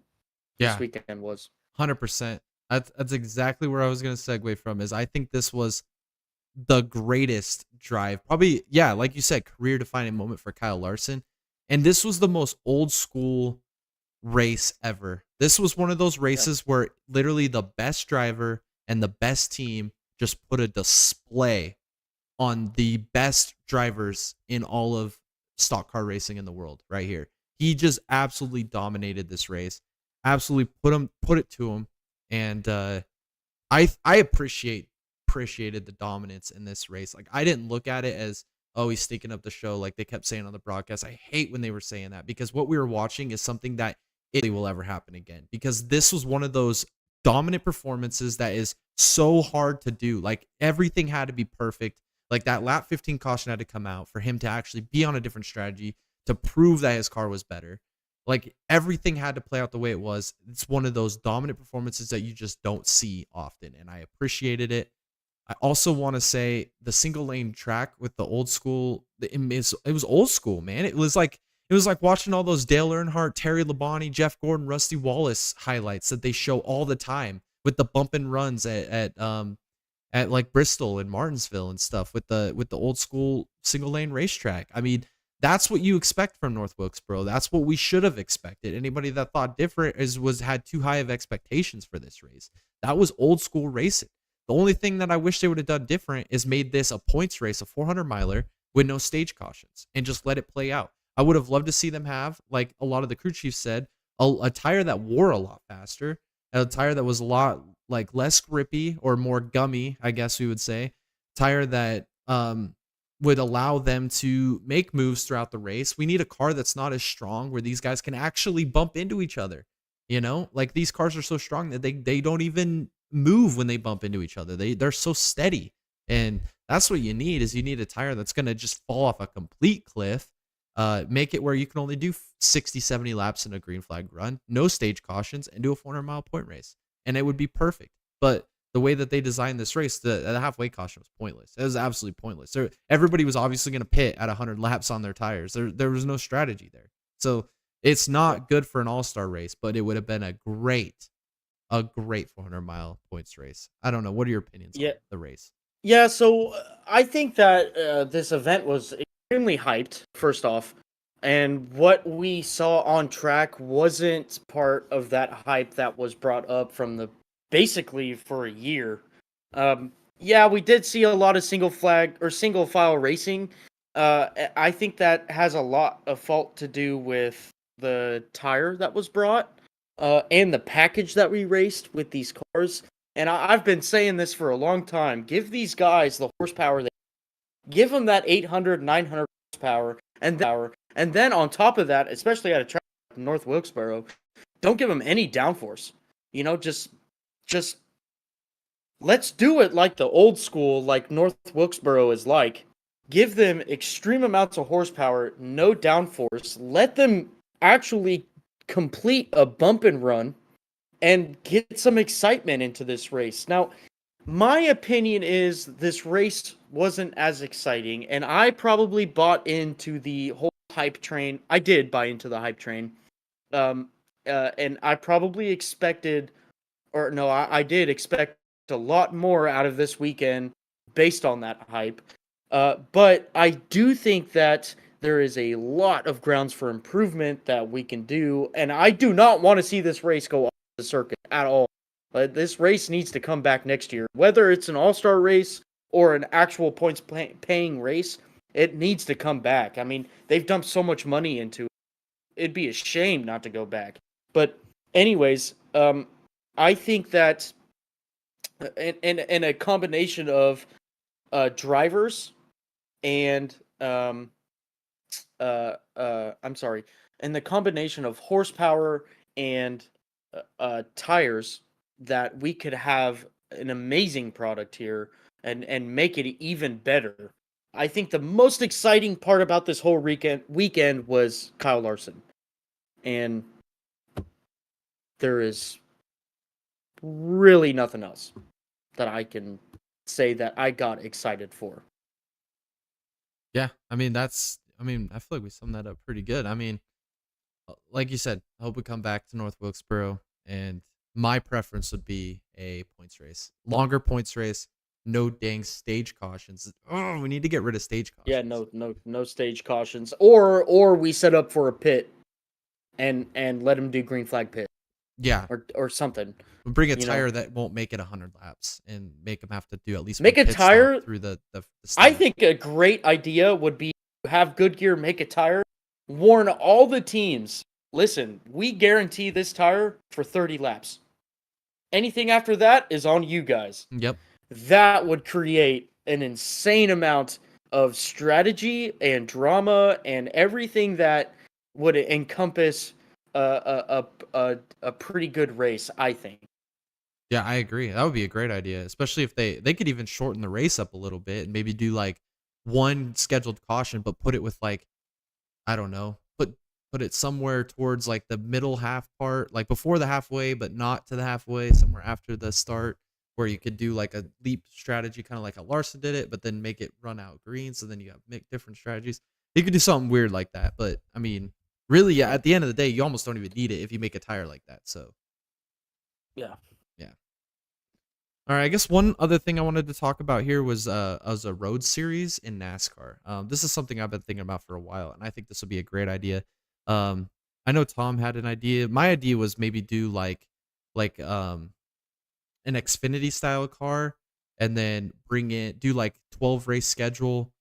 This weekend was
100%. That's exactly where I was going to segue from. Is I think this was the greatest drive. Probably, yeah, like you said, career defining moment for Kyle Larson. And this was the most old school race ever. This was one of those races where literally the best driver and the best team just put a display on the best drivers in all of stock car racing in the world right here. He just absolutely dominated this race. Absolutely put it to him. And I appreciated the dominance in this race. Like, I didn't look at it as, oh, he's sneaking up the show like they kept saying on the broadcast. I hate when they were saying that, because what we were watching is something that it will ever happen again, because this was one of those dominant performances that is so hard to do. Like, everything had to be perfect. Like, that lap 15 caution had to come out for him to actually be on a different strategy to prove that his car was better. Like, everything had to play out the way it was. It's one of those dominant performances that you just don't see often, and I appreciated it. I also want to say the single lane track with the old school, it was old school, man. It was like watching all those Dale Earnhardt, Terry Labonte, Jeff Gordon, Rusty Wallace highlights that they show all the time with the bump and runs at like Bristol and Martinsville and stuff with the old school single lane racetrack. I mean, that's what you expect from North Wilkesboro. That's what we should have expected. Anybody that thought different had too high of expectations for this race. That was old school racing. The only thing that I wish they would have done different is made this a points race, a 400 miler with no stage cautions, and just let it play out. I would have loved to see them have, like a lot of the crew chiefs said, a tire that wore a lot faster, a tire that was a lot like less grippy or more gummy, I guess we would say, tire that would allow them to make moves throughout the race. We need a car that's not as strong, where these guys can actually bump into each other. You know, like, these cars are so strong that they don't even move when they bump into each other. They're so steady. And that's what you need a tire that's going to just fall off a complete cliff, make it where you can only do 60, 70 laps in a green flag run, no stage cautions, and do a 400-mile point race. And it would be perfect. But the way that they designed this race, the halfway caution was pointless. It was absolutely pointless. Everybody was obviously going to pit at 100 laps on their tires. There was no strategy there. So it's not good for an all-star race, but it would have been a great 400-mile points race. I don't know. What are your opinions on the race?
Yeah, so I think that this event was extremely hyped, first off. And what we saw on track wasn't part of that hype that was brought up from basically for a year. Yeah, we did see a lot of single file racing. I think that has a lot of fault to do with the tire that was brought. And the package that we raced with these cars. And I've been saying this for a long time. Give these guys the horsepower. Give them that 800, 900 horsepower. And then on top of that, especially at a track like North Wilkesboro, don't give them any downforce. You know, just let's do it like the old school, like North Wilkesboro is like. Give them extreme amounts of horsepower, no downforce. Let them actually complete a bump and run and get some excitement into this race. Now, my opinion is this race wasn't as exciting, and I probably bought into the whole hype train. I did buy into the hype train. And I probably expected, I did expect a lot more out of this weekend based on that hype. But I do think that there is a lot of grounds for improvement that we can do, and I do not want to see this race go off the circuit at all. But this race needs to come back next year. Whether it's an all-star race or an actual points-paying race, it needs to come back. I mean, they've dumped so much money into it. It'd be a shame not to go back. But anyways, I think that in a combination of drivers and and the combination of horsepower and tires, that we could have an amazing product here and make it even better. I think the most exciting part about this whole weekend was Kyle Larson. And there is really nothing else that I can say that I got excited for.
Yeah, I mean, I feel like we summed that up pretty good. I mean, like you said, I hope we come back to North Wilkesboro, and my preference would be a points race, longer points race, no dang stage cautions. Oh, we need to get rid of stage cautions.
Yeah, no stage cautions. Or we set up for a pit and let them do green flag pit.
Yeah.
Or something.
We'll bring a tire that won't make it 100 laps and make them have to do at least
make
one
a
pit stop
tire
through the
I think a great idea would be to have Goodyear make a tire, warn all the teams, listen, we guarantee this tire for 30 laps. Anything after that is on you guys.
Yep.
That would create an insane amount of strategy and drama and everything that would encompass a pretty good race, I think.
Yeah, I agree. That would be a great idea, especially if they could even shorten the race up a little bit and maybe do like one scheduled caution, but put it with like, I don't know, put it somewhere towards like the middle half part, like before the halfway, but not to the halfway, somewhere after the start, where you could do like a leap strategy, kind of like how Larson did it, but then make it run out green. So then you have make different strategies. You could do something weird like that. But I mean, really, yeah, at the end of the day, you almost don't even need it if you make a tire like that. So
yeah.
All right, I guess one other thing I wanted to talk about here was a road series in NASCAR. This is something I've been thinking about for a while, and I think this would be a great idea. I know Tom had an idea. My idea was maybe do like an Xfinity style car, and then do like 12 race schedule.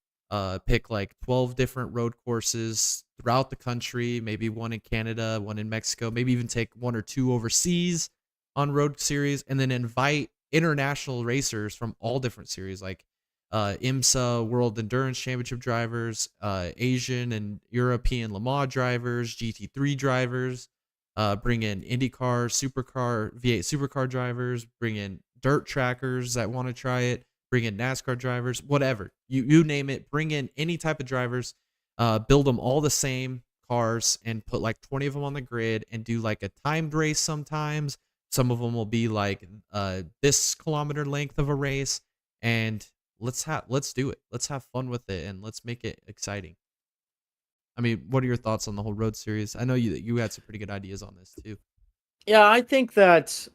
Pick like 12 different road courses throughout the country, maybe one in Canada, one in Mexico, maybe even take one or two overseas on road series, and then invite international racers from all different series like IMSA World Endurance Championship drivers, Asian and European Le Mans drivers, GT3 drivers, bring in IndyCar, Supercar, V8 Supercar drivers, bring in dirt trackers that want to try it, bring in NASCAR drivers, whatever. You name it, bring in any type of drivers, build them all the same cars and put like 20 of them on the grid and do like a timed race sometimes. Some of them will be like this kilometer length of a race, and let's do it. Let's have fun with it, and let's make it exciting. I mean, what are your thoughts on the whole road series? I know you had some pretty good ideas on this too.
Yeah, I think that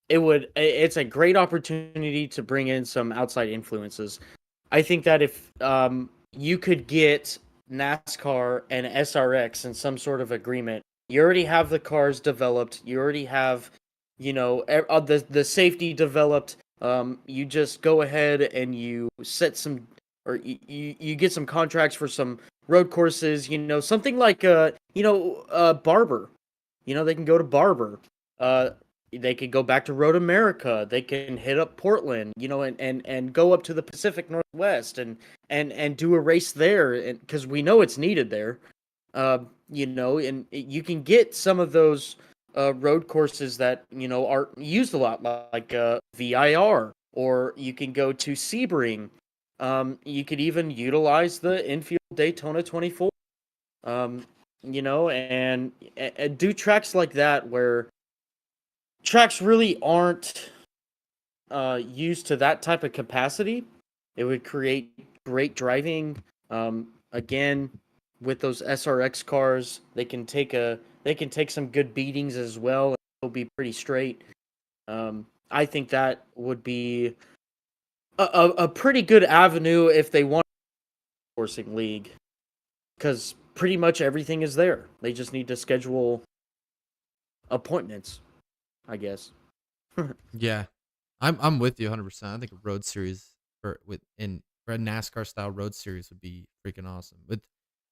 it's a great opportunity to bring in some outside influences. I think that if you could get NASCAR and SRX in some sort of agreement, you already have the cars developed. You already have, the safety developed. You just go ahead and you set some, or you get some contracts for some road courses. Something like Barber. They can go to Barber. They could go back to Road America. They can hit up Portland. And go up to the Pacific Northwest and do a race there, and because we know it's needed there. And you can get some of those road courses that are used a lot, like VIR, or you can go to Sebring. You could even utilize the infield Daytona 24. And do tracks like that where tracks really aren't used to that type of capacity. It would create great driving. Again, with those SRX cars, they can take some good beatings as well, and it'll be pretty straight. I think that would be a pretty good avenue if they want a coursing league, because pretty much everything is there. They just need to schedule appointments, I guess.
Yeah, I'm with you 100%. I think a road series for a NASCAR style road series would be freaking awesome with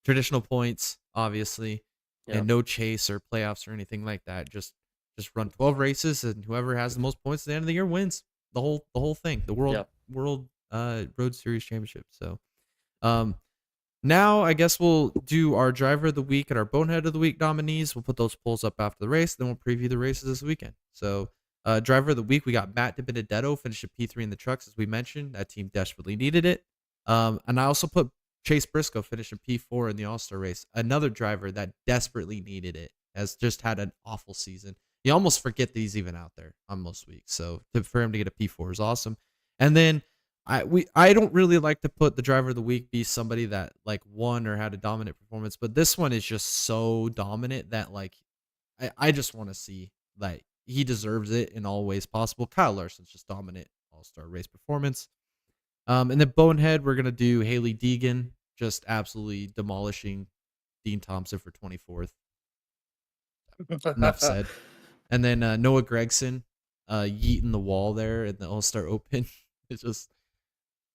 traditional points, obviously, and no chase or playoffs or anything like that. Just run 12 races, and whoever has the most points at the end of the year wins the whole thing, the world road series championship. So, now I guess we'll do our driver of the week and our bonehead of the week nominees. We'll put those polls up after the race, then we'll preview the races this weekend. So, driver of the week, we got Matt DiBenedetto finished at P3 in the trucks, as we mentioned. That team desperately needed it. And I also put Chase Briscoe finishing P4 in the All-Star race. Another driver that desperately needed it, has just had an awful season. You almost forget that he's even out there on most weeks. So for him to get a P4 is awesome. And then I don't really like to put the driver of the week be somebody that like won or had a dominant performance, but this one is just so dominant that like I just want to see, like, he deserves it in all ways possible. Kyle Larson's just dominant all-star race performance. And then Bonehead, we're gonna do Haley Deegan, just absolutely demolishing Dean Thompson for 24th. Enough said. And then Noah Gregson, yeeting the wall there in the All-Star Open. It's just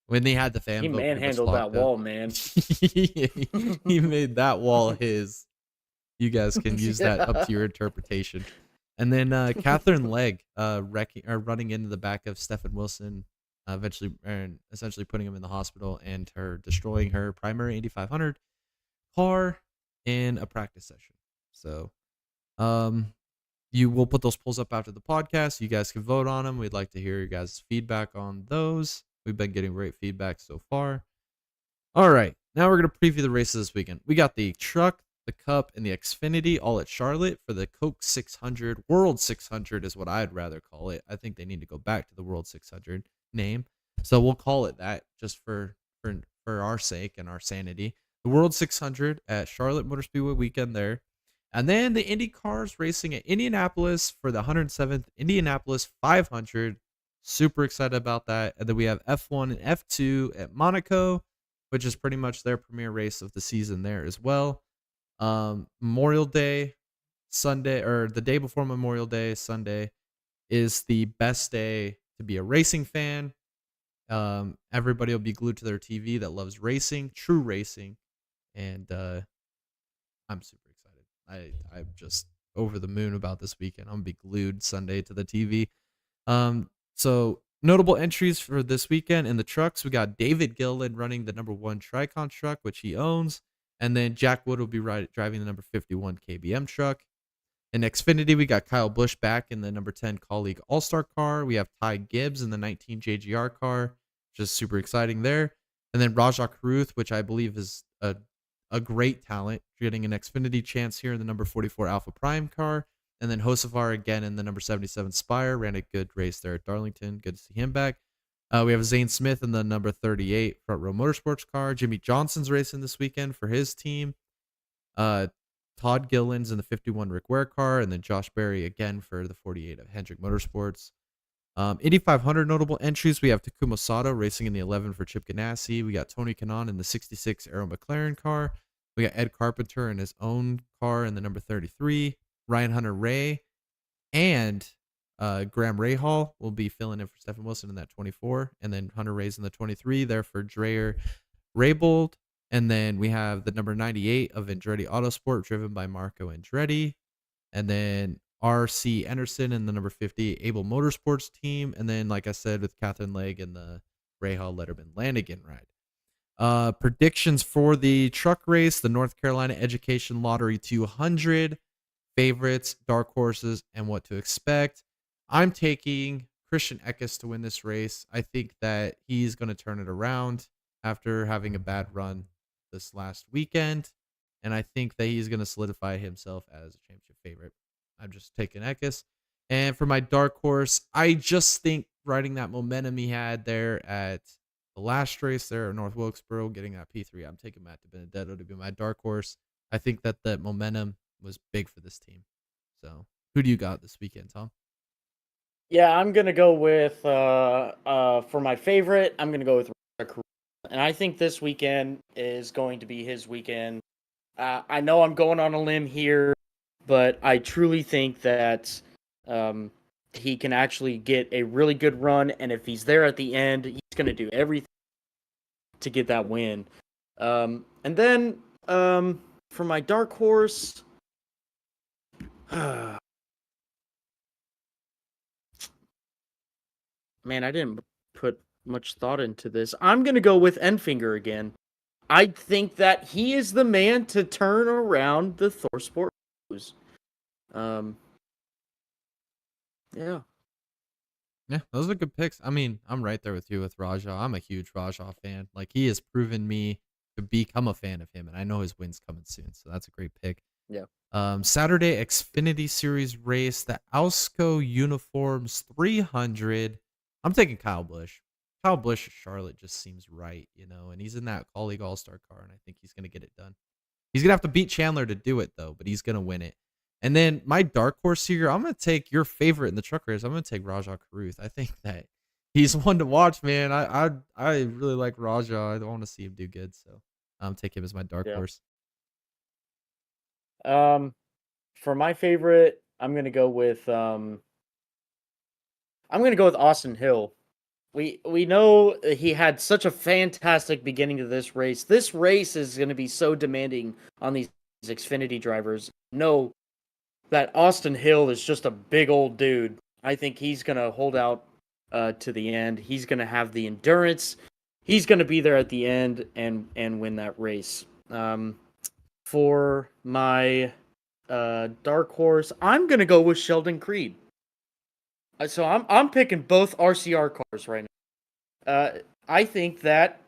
when they had the fan
He
vote, pretty much
manhandled that
locked up.
wall, man.
He made that wall his. You guys can use that up to your interpretation. And then Catherine Legg running into the back of Stefan Wilson, essentially putting him in the hospital and her destroying her primary Indy 500 car in a practice session. So you will put those polls up after the podcast. You guys can vote on them. We'd like to hear your guys' feedback on those. We've been getting great feedback so far. All right, now we're going to preview the races this weekend. We got the Truck, the Cup, and the Xfinity all at Charlotte for the Coke 600. World 600 is what I'd rather call it. I think they need to go back to the World 600 name. So we'll call it that just for our sake and our sanity. The World 600 at Charlotte Motor Speedway weekend there. And then the Indy cars racing at Indianapolis for the 107th Indianapolis 500. Super excited about that. And then we have F1 and F2 at Monaco, which is pretty much their premier race of the season there as well. Memorial Day, Sunday, or the day before Memorial Day, Sunday, is the best day to be a racing fan. Everybody will be glued to their TV that loves racing, true racing. And I'm super excited. I'm just over the moon about this weekend. I'm going to be glued Sunday to the TV. So notable entries for this weekend in the trucks, we got David Gilliland running the number 1 Tricon truck, which he owns. And then Jack Wood will be driving the number 51 KBM truck. In Xfinity, we got Kyle Busch back in the number 10 Colleague All-Star car. We have Ty Gibbs in the 19 JGR car, which is super exciting there. And then Rajah Caruth, which I believe is a great talent, getting an Xfinity chance here in the number 44 Alpha Prime car. And then Hocevar again in the number 77 Spire. Ran a good race there at Darlington. Good to see him back. We have Zane Smith in the number 38 Front Row Motorsports car. Jimmy Johnson's racing this weekend for his team. Todd Gilliland's in the 51 Rick Ware car. And then Josh Berry again for the 48 of Hendrick Motorsports. Indy 500 notable entries. We have Takuma Sato racing in the 11 for Chip Ganassi. We got Tony Kanaan in the 66 Arrow McLaren car. We got Ed Carpenter in his own car in the number 33. Ryan Hunter-Ray and Graham Rahal will be filling in for Stefan Wilson in that 24. And then Hunter-Ray's in the 23 there for Dreyer Raybould. And then we have the number 98 of Andretti Autosport driven by Marco Andretti. And then R.C. Anderson in the number 50 Able Motorsports team. And then, like I said, with Catherine Legg and the Rahal Letterman Lanigan ride. Predictions for the truck race, the North Carolina Education Lottery 200. Favorites, dark horses, and what to expect. I'm taking Christian Eckes to win this race. I think that he's going to turn it around after having a bad run this last weekend. And I think that he's going to solidify himself as a championship favorite. I'm just taking Eckes. And for my dark horse, I just think riding that momentum he had there at the last race there at North Wilkesboro, getting that P3, I'm taking Matt DiBenedetto to be my dark horse. I think that the momentum was big for this team. So who do you got this weekend, Tom?
Yeah, I'm going to go with, for my favorite, I'm going to go with Rajah Caruth. And I think this weekend is going to be his weekend. I know I'm going on a limb here, but I truly think that he can actually get a really good run. And if he's there at the end, he's going to do everything to get that win. And then for my dark horse, man, I didn't put much thought into this. I'm going to go with Enfinger again. I think that he is the man to turn around the ThorSport News. Yeah.
Yeah, those are good picks. I mean, I'm right there with you with Rajah. I'm a huge Rajah fan. Like, he has proven me to become a fan of him, and I know his win's coming soon, so that's a great pick.
Yeah.
Saturday Xfinity Series race, the Ausco Uniforms 300. I'm taking Kyle Busch. Kyle Busch at Charlotte just seems right, and he's in that Colleague All-Star car, and I think he's going to get it done. He's going to have to beat Chandler to do it, though, but he's going to win it. And then my dark horse here, I'm going to take your favorite in the truck race. I'm going to take Rajah Caruth. I think that He's one to watch, man. I really like Raja. I want to see him do good, so take him as my dark
Yeah.
horse.
For my favorite, I'm gonna go with Austin Hill. We know he had such a fantastic beginning to this race. This race is going to be so demanding on these Xfinity drivers. Know that Austin Hill is just a big old dude. I think he's going to hold out to the end. He's going to have the endurance. He's going to be there at the end and win that race. For my dark horse, I'm going to go with Sheldon Creed. So I'm picking both RCR cars right now. I think that,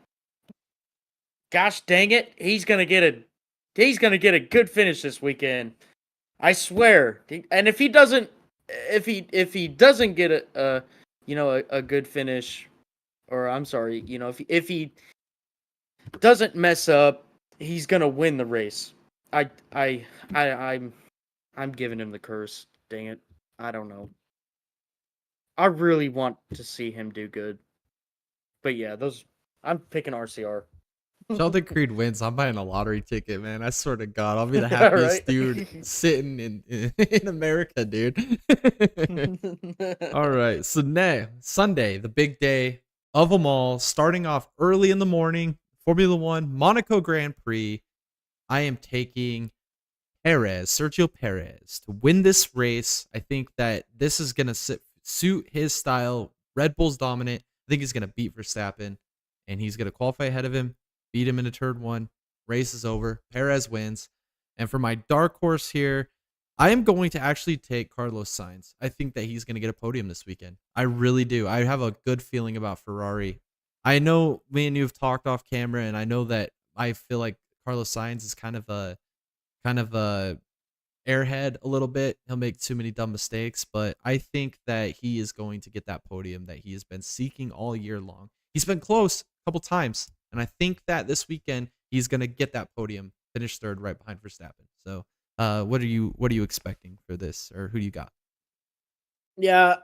gosh dang it, he's gonna get a good finish this weekend. I swear. And if he doesn't get a good finish, or I'm sorry, if he doesn't mess up, he's gonna win the race. I'm giving him the curse. Dang it. I don't know. I really want to see him do good. But yeah, I'm picking RCR.
Sheldon Creed wins. I'm buying a lottery ticket, man. I swear to God, I'll be the happiest
Right?
dude sitting in America, dude. All right. So now, Sunday, the big day of them all, starting off early in the morning, Formula One, Monaco Grand Prix. I am taking Sergio Perez, to win this race. I think that this is going to suit his style. Red Bull's dominant. I think he's going to beat Verstappen, and he's going to qualify ahead of him, beat him in a turn one. Race is over. Perez wins. And for my dark horse here, I am going to actually take Carlos Sainz. I think that he's going to get a podium this weekend. I really do. I have a good feeling about Ferrari. I know me and you have talked off camera, and I know that I feel like Carlos Sainz is kind of a airhead a little bit. He'll make too many dumb mistakes, but I think that he is going to get that podium that he has been seeking all year long. He's been close a couple times, and I think that this weekend he's going to get that podium, finish third right behind Verstappen. So, what are you expecting for this, or who do you got?
Yeah,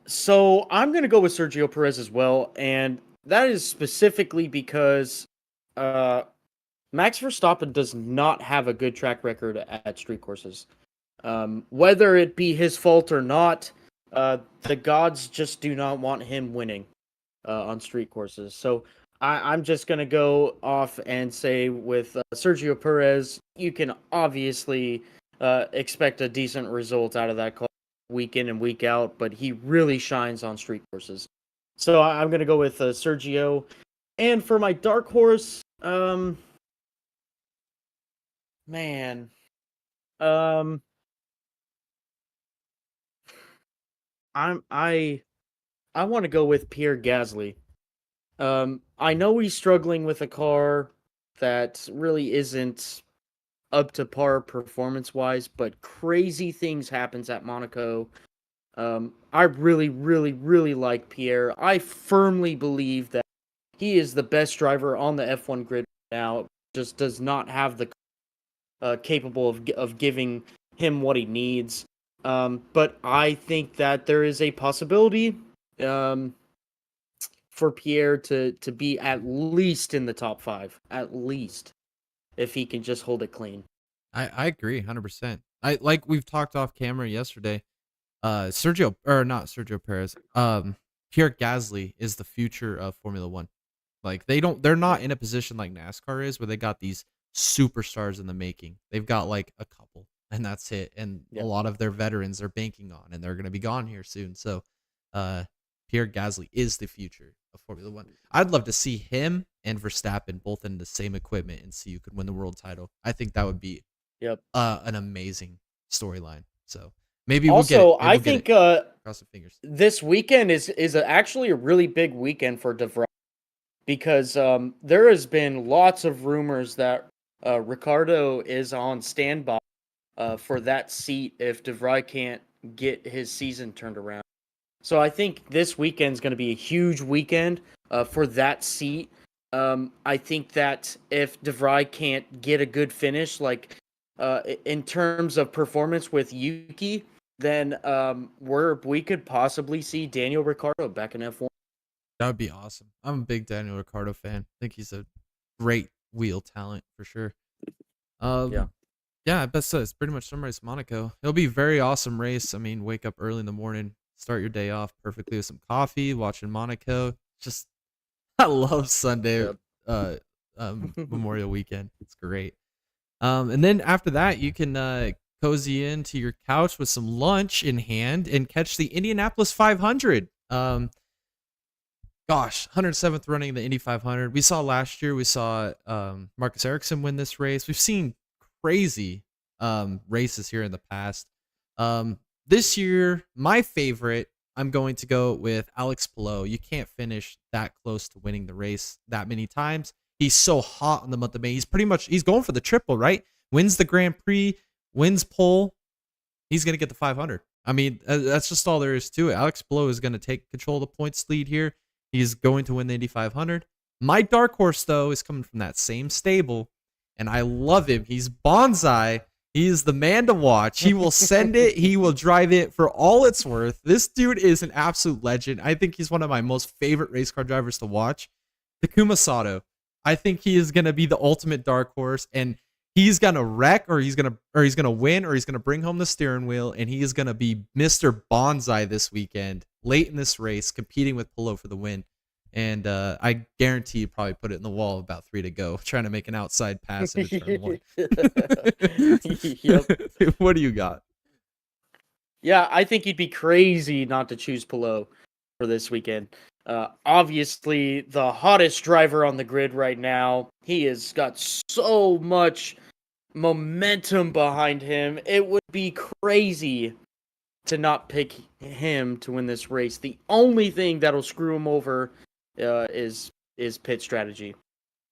so I'm going to go with Sergio Perez as well, and that is specifically because Max Verstappen does not have a good track record at street courses. Whether it be his fault or not, the gods just do not want him winning on street courses. So I'm just going to go off and say with Sergio Perez, you can obviously expect a decent result out of that car week in and week out, but he really shines on street courses. So I'm going to go with Sergio. And for my dark horse, man. I want to go with Pierre Gasly. I know he's struggling with a car that really isn't up to par performance-wise, but crazy things happens at Monaco. I really, really, really like Pierre. I firmly believe that he is the best driver on the F1 grid now. Just does not have the capable of giving him what he needs. But I think that there is a possibility for Pierre to be at least in the top 5, at least, if he can just hold it clean.
I agree 100%. Like we've talked off camera yesterday. Not Sergio Perez. Pierre Gasly is the future of Formula One. Like they're not in a position like NASCAR is, where they got these superstars in the making. They've got like a couple, and that's it. And a lot of their veterans are banking on, and they're going to be gone here soon. So, Pierre Gasly is the future of Formula One. I'd love to see him and Verstappen both in the same equipment and see who could win the world title. I think that would be an amazing storyline. So maybe we'll get it.
I think
cross the fingers.
This weekend is actually a really big weekend for De Vries, because there has been lots of rumors that Ricardo is on standby for that seat if De Vries can't get his season turned around. So I think this weekend is going to be a huge weekend for that seat. I think that if De Vries can't get a good finish, like in terms of performance with Yuki, then we could possibly see Daniel Ricciardo back in F1.
That would be awesome. I'm a big Daniel Ricciardo fan. I think he's a great wheel talent for sure.
Yeah.
Yeah, I bet so. It's pretty much summarized Monaco. It'll be a very awesome race. I mean, wake up early in the morning, start your day off perfectly with some coffee, watching Monaco. Just, I love Sunday,
Yep.
Memorial Weekend. It's great. And then after that, you can cozy into your couch with some lunch in hand and catch the Indianapolis 500. Gosh, 107th running of the Indy 500. We saw last year, we saw Marcus Ericsson win this race. We've seen crazy races here in the past. This year, my favorite, I'm going to go with Alex Palou. You can't finish that close to winning the race that many times. He's so hot in the month of May. He's going for the triple, right? Wins the Grand Prix, wins pole. He's going to get the 500. I mean, that's just all there is to it. Alex Palou is going to take control of the points lead here. He's going to win the Indy 500. My dark horse, though, is coming from that same stable, and I love him. He's Bonsai. He is the man to watch. He will send it. He will drive it for all it's worth. This dude is an absolute legend. I think he's one of my most favorite race car drivers to watch. Takuma Sato. I think he is going to be the ultimate dark horse, and he's going to wreck, or he's going to win, or he's going to bring home the steering wheel, and he is going to be Mr. Bonsai this weekend, late in this race, competing with Palou for the win. And I guarantee you probably put it in the wall about 3 to go, trying to make an outside pass into turn 1.
Yep.
What do you got?
Yeah, I think you'd be crazy not to choose Palou for this weekend. Obviously, the hottest driver on the grid right now. He has got so much momentum behind him. It would be crazy to not pick him to win this race. The only thing that'll screw him over is pit strategy.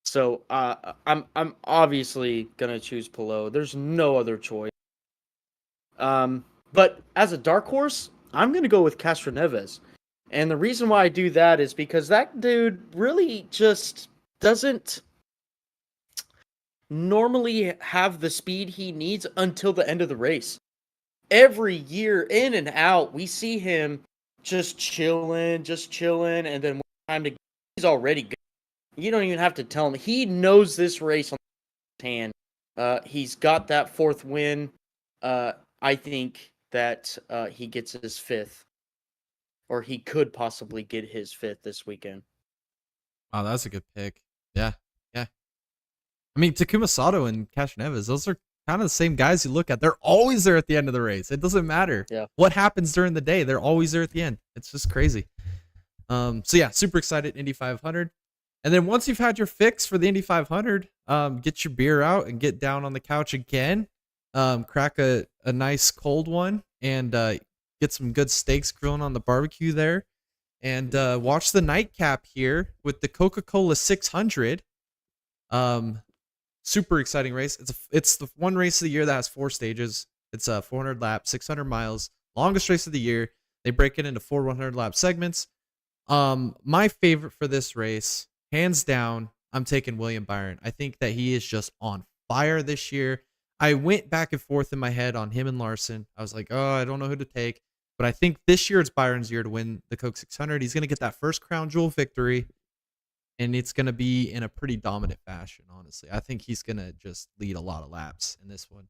So I'm obviously gonna choose Palou. There's no other choice. But as a dark horse, I'm gonna go with Castroneves. And the reason why I do that is because that dude really just doesn't normally have the speed he needs until the end of the race. Every year, in and out, we see him just chilling, and then when time to he's already good. You don't even have to tell him. He knows this race on his hand. He's got that 4th win. I think that he gets his 5th. Or he could possibly get his 5th this weekend.
Wow, that's a good pick. Yeah. I mean, Takuma Sato and Castroneves, those are kind of the same guys you look at. They're always there at the end of the race. It doesn't matter what happens during the day. They're always there at the end. It's just crazy. So yeah, super excited, Indy 500. And then once you've had your fix for the Indy 500, get your beer out and get down on the couch again. Crack a nice cold one and get some good steaks grilling on the barbecue there. And watch the nightcap here with the Coca-Cola 600. Super exciting race. It's the one race of the year that has 4 stages. It's 400 laps, 600 miles, longest race of the year. They break it into 4 100 lap segments. My favorite for this race, hands down, I'm taking William Byron. I think that he is just on fire this year. I went back and forth in my head on him and Larson. I was like, oh, I don't know who to take. But I think this year it's Byron's year to win the Coke 600. He's going to get that first crown jewel victory. And it's going to be in a pretty dominant fashion, honestly. I think he's going to just lead a lot of laps in this one.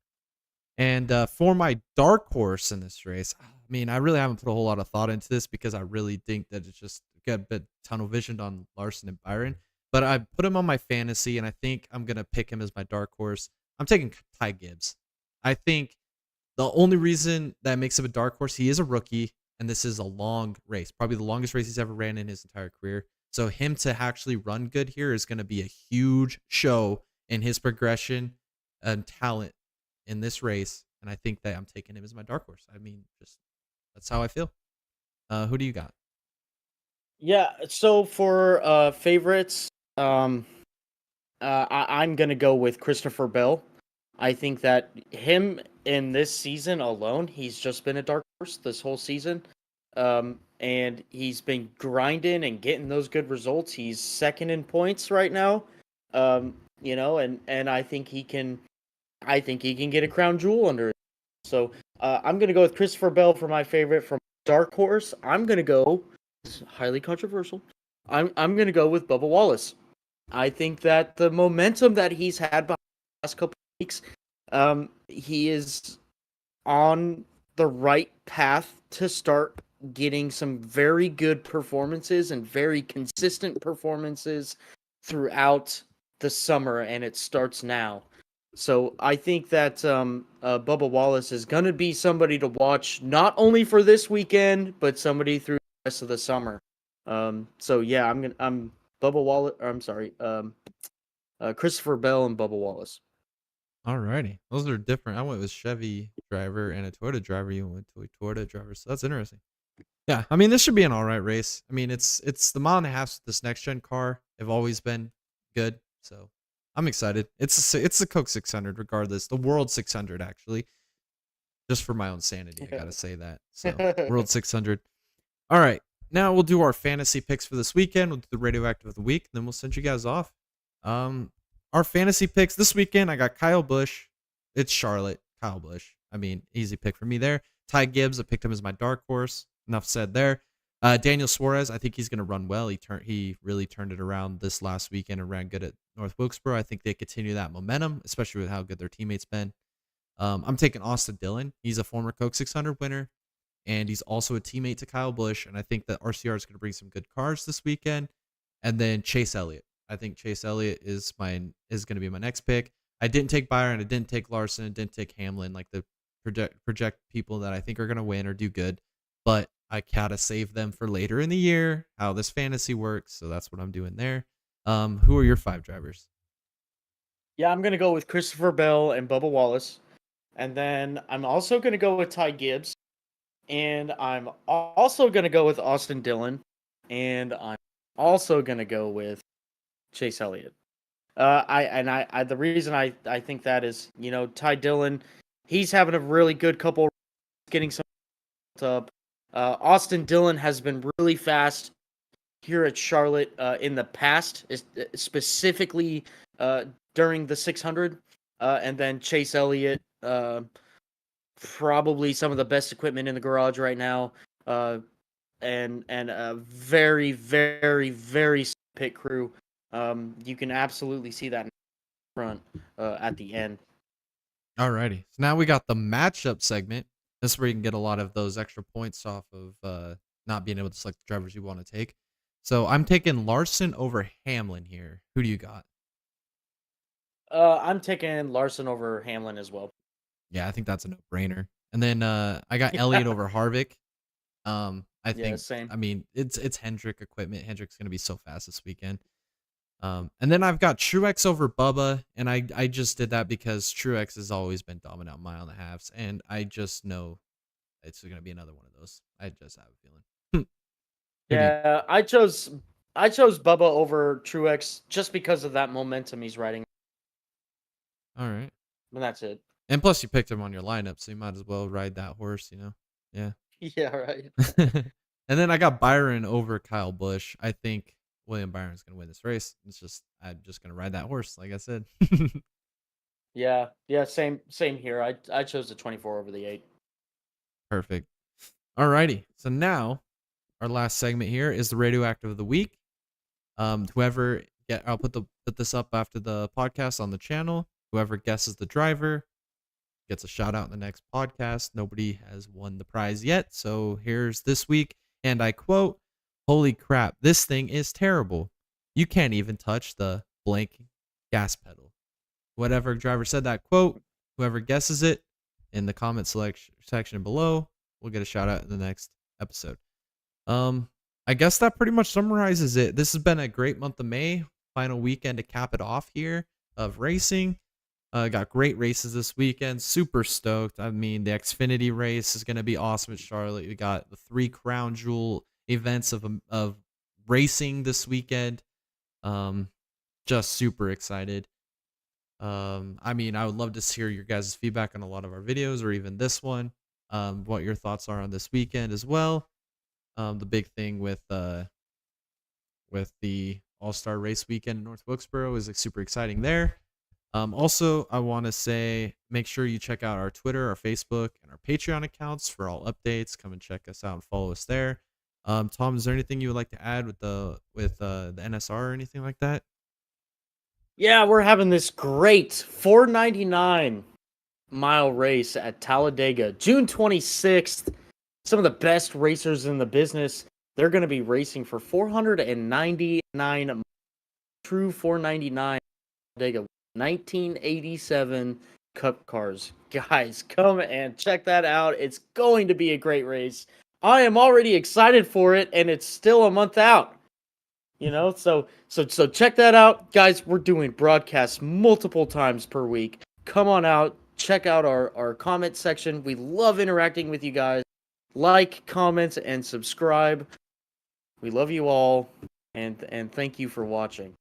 And for my dark horse in this race, I mean, I really haven't put a whole lot of thought into this because I really think that it's just got a bit tunnel visioned on Larson and Byron. But I put him on my fantasy, and I think I'm going to pick him as my dark horse. I'm taking Ty Gibbs. I think the only reason that makes him a dark horse, he is a rookie, and this is a long race, probably the longest race he's ever ran in his entire career. So him to actually run good here is going to be a huge show in his progression and talent in this race. And I think that I'm taking him as my dark horse. I mean, just that's how I feel. Who do you got?
Yeah, so for favorites, I'm going to go with Christopher Bell. I think that him in this season alone, he's just been a dark horse this whole season. And he's been grinding and getting those good results. He's 2nd in points right now. You know, and I think he can get a crown jewel under it. So I'm gonna go with Christopher Bell for my favorite. From dark horse, I'm gonna go, highly controversial, I'm gonna go with Bubba Wallace. I think that the momentum that he's had the last couple of weeks, he is on the right path to start getting some very good performances and very consistent performances throughout the summer, and it starts now. So I think that Bubba Wallace is going to be somebody to watch, not only for this weekend, but somebody through the rest of the summer. So yeah, I'm Bubba Wallace. I'm sorry, Christopher Bell and Bubba Wallace.
Alrighty. Those are different. I went with Chevy driver and a Toyota driver. You went with a Toyota driver. So that's interesting. Yeah, I mean, this should be an all right race. I mean, it's the mile and a half. This next gen car have always been good, so I'm excited. It's the Coke 600, regardless. The World 600, actually. Just for my own sanity, I gotta say that. So World 600. All right, now we'll do our fantasy picks for this weekend. We'll do the radioactive of the week, and then we'll send you guys off. Our fantasy picks this weekend, I got Kyle Busch. It's Charlotte, Kyle Busch. I mean, easy pick for me there. Ty Gibbs, I picked him as my dark horse. Enough said there. Daniel Suarez, I think he's going to run well. He really turned it around this last weekend and ran good at North Wilkesboro. I think they continue that momentum, especially with how good their teammates been. I'm taking Austin Dillon. He's a former Coke 600 winner, and he's also a teammate to Kyle Busch. And I think that RCR is going to bring some good cars this weekend. And then Chase Elliott. I think Chase Elliott is going to be my next pick. I didn't take Byron. I didn't take Larson. I didn't take Hamlin, like the project people that I think are going to win or do good. But I gotta save them for later in the year, how this fantasy works. So that's what I'm doing there. Who are your 5 drivers?
Yeah, I'm gonna go with Christopher Bell and Bubba Wallace, and then I'm also gonna go with Ty Gibbs, and I'm also gonna go with Austin Dillon, and I'm also gonna go with Chase Elliott. The reason I think that is, Ty Dillon, he's having a really good couple, getting some up. Austin Dillon has been really fast here at Charlotte in the past, specifically during the 600. And then Chase Elliott, probably some of the best equipment in the garage right now, and a very, very, very pit crew. You can absolutely see that in front at the end.
Alrighty. So now we got the matchup segment. This is where you can get a lot of those extra points off of not being able to select the drivers you want to take. So I'm taking Larson over Hamlin here. Who do you got?
I'm taking Larson over Hamlin as well.
Yeah, I think that's a no-brainer. And then I got Elliott over Harvick. I think,
same.
I mean, it's Hendrick equipment. Hendrick's going to be so fast this weekend. And then I've got Truex over Bubba, and I just did that because Truex has always been dominant on mile and a halves, and I just know it's going to be another one of those. I just have a feeling.
Yeah, I chose Bubba over Truex just because of that momentum he's riding.
All right.
And that's it.
And plus, you picked him on your lineup, so you might as well ride that horse, Yeah.
Yeah, right.
And then I got Byron over Kyle Busch. I think William Byron's going to win this race. I'm just going to ride that horse, like I said.
Yeah, same here. I chose the 24 over the 8.
Perfect. Alrighty. So now our last segment here is the radioactive of the week. I'll put this up after the podcast on the channel. Whoever guesses the driver gets a shout out in the next podcast. Nobody has won the prize yet. So here's this week, and I quote, "Holy crap, this thing is terrible. You can't even touch the blank gas pedal." Whatever driver said that quote, whoever guesses it in the comment section below will get a shout out in the next episode. I guess that pretty much summarizes it. This has been a great month of May. Final weekend to cap it off here of racing. Got great races this weekend. Super stoked. I mean, the Xfinity race is going to be awesome at Charlotte. We got the 3 crown jewel events of racing this weekend. Just super excited. I mean, I would love to hear your guys' feedback on a lot of our videos or even this one. What your thoughts are on this weekend as well. The big thing with the All-Star Race weekend in North Wilkesboro is super exciting there. Also, I want to say, make sure you check out our Twitter, our Facebook, and our Patreon accounts for all updates. Come and check us out and follow us there. Tom, is there anything you would like to add with the NSR or anything like that?
Yeah, we're having this great 499 mile race at Talladega, June 26th. Some of the best racers in the business. They're going to be racing for 499 true 499 Talladega 1987 Cup cars. Guys, come and check that out. It's going to be a great race. I am already excited for it, and it's still a month out. So check that out, guys. We're doing broadcasts multiple times per week. Come on out, check out our comment section. We love interacting with you guys. Like, comment, and subscribe. We love you all, and thank you for watching.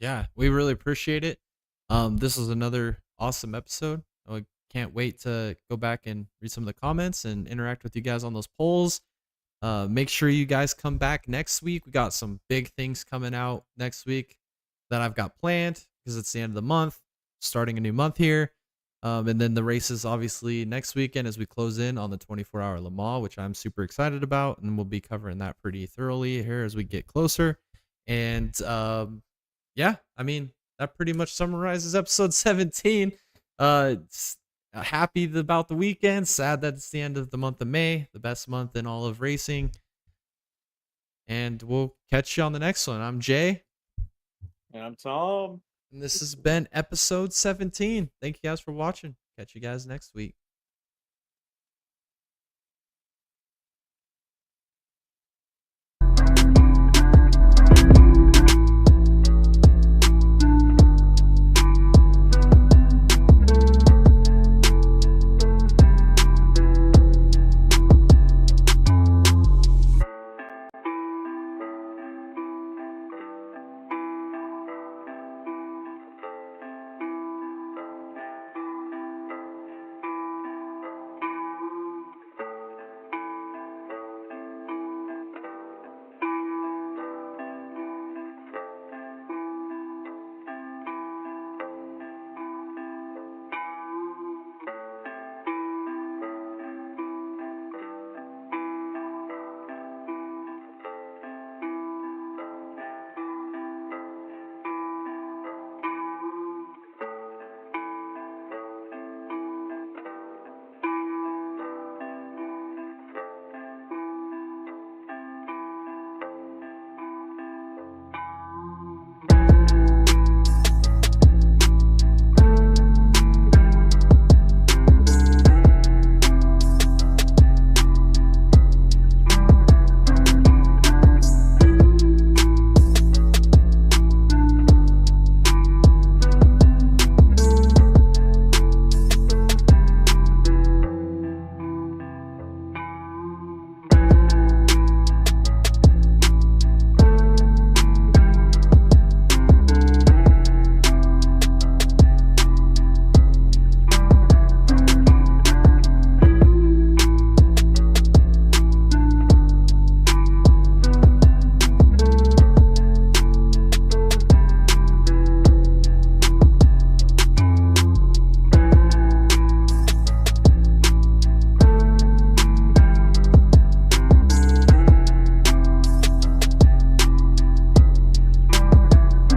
Yeah, we really appreciate it. This was another awesome episode. I can't wait to go back and read some of the comments and interact with you guys on those polls. Make sure you guys come back next week. We got some big things coming out next week that I've got planned because it's the end of the month, starting a new month here. And then the races obviously next weekend as we close in on the 24-hour Le Mans, which I'm super excited about, and we'll be covering that pretty thoroughly here as we get closer. And yeah, I mean, that pretty much summarizes episode 17. Happy about the weekend. Sad that it's the end of the month of May, the best month in all of racing. And we'll catch you on the next one. I'm Jay.
And I'm Tom.
And this has been episode 17. Thank you guys for watching. Catch you guys next week.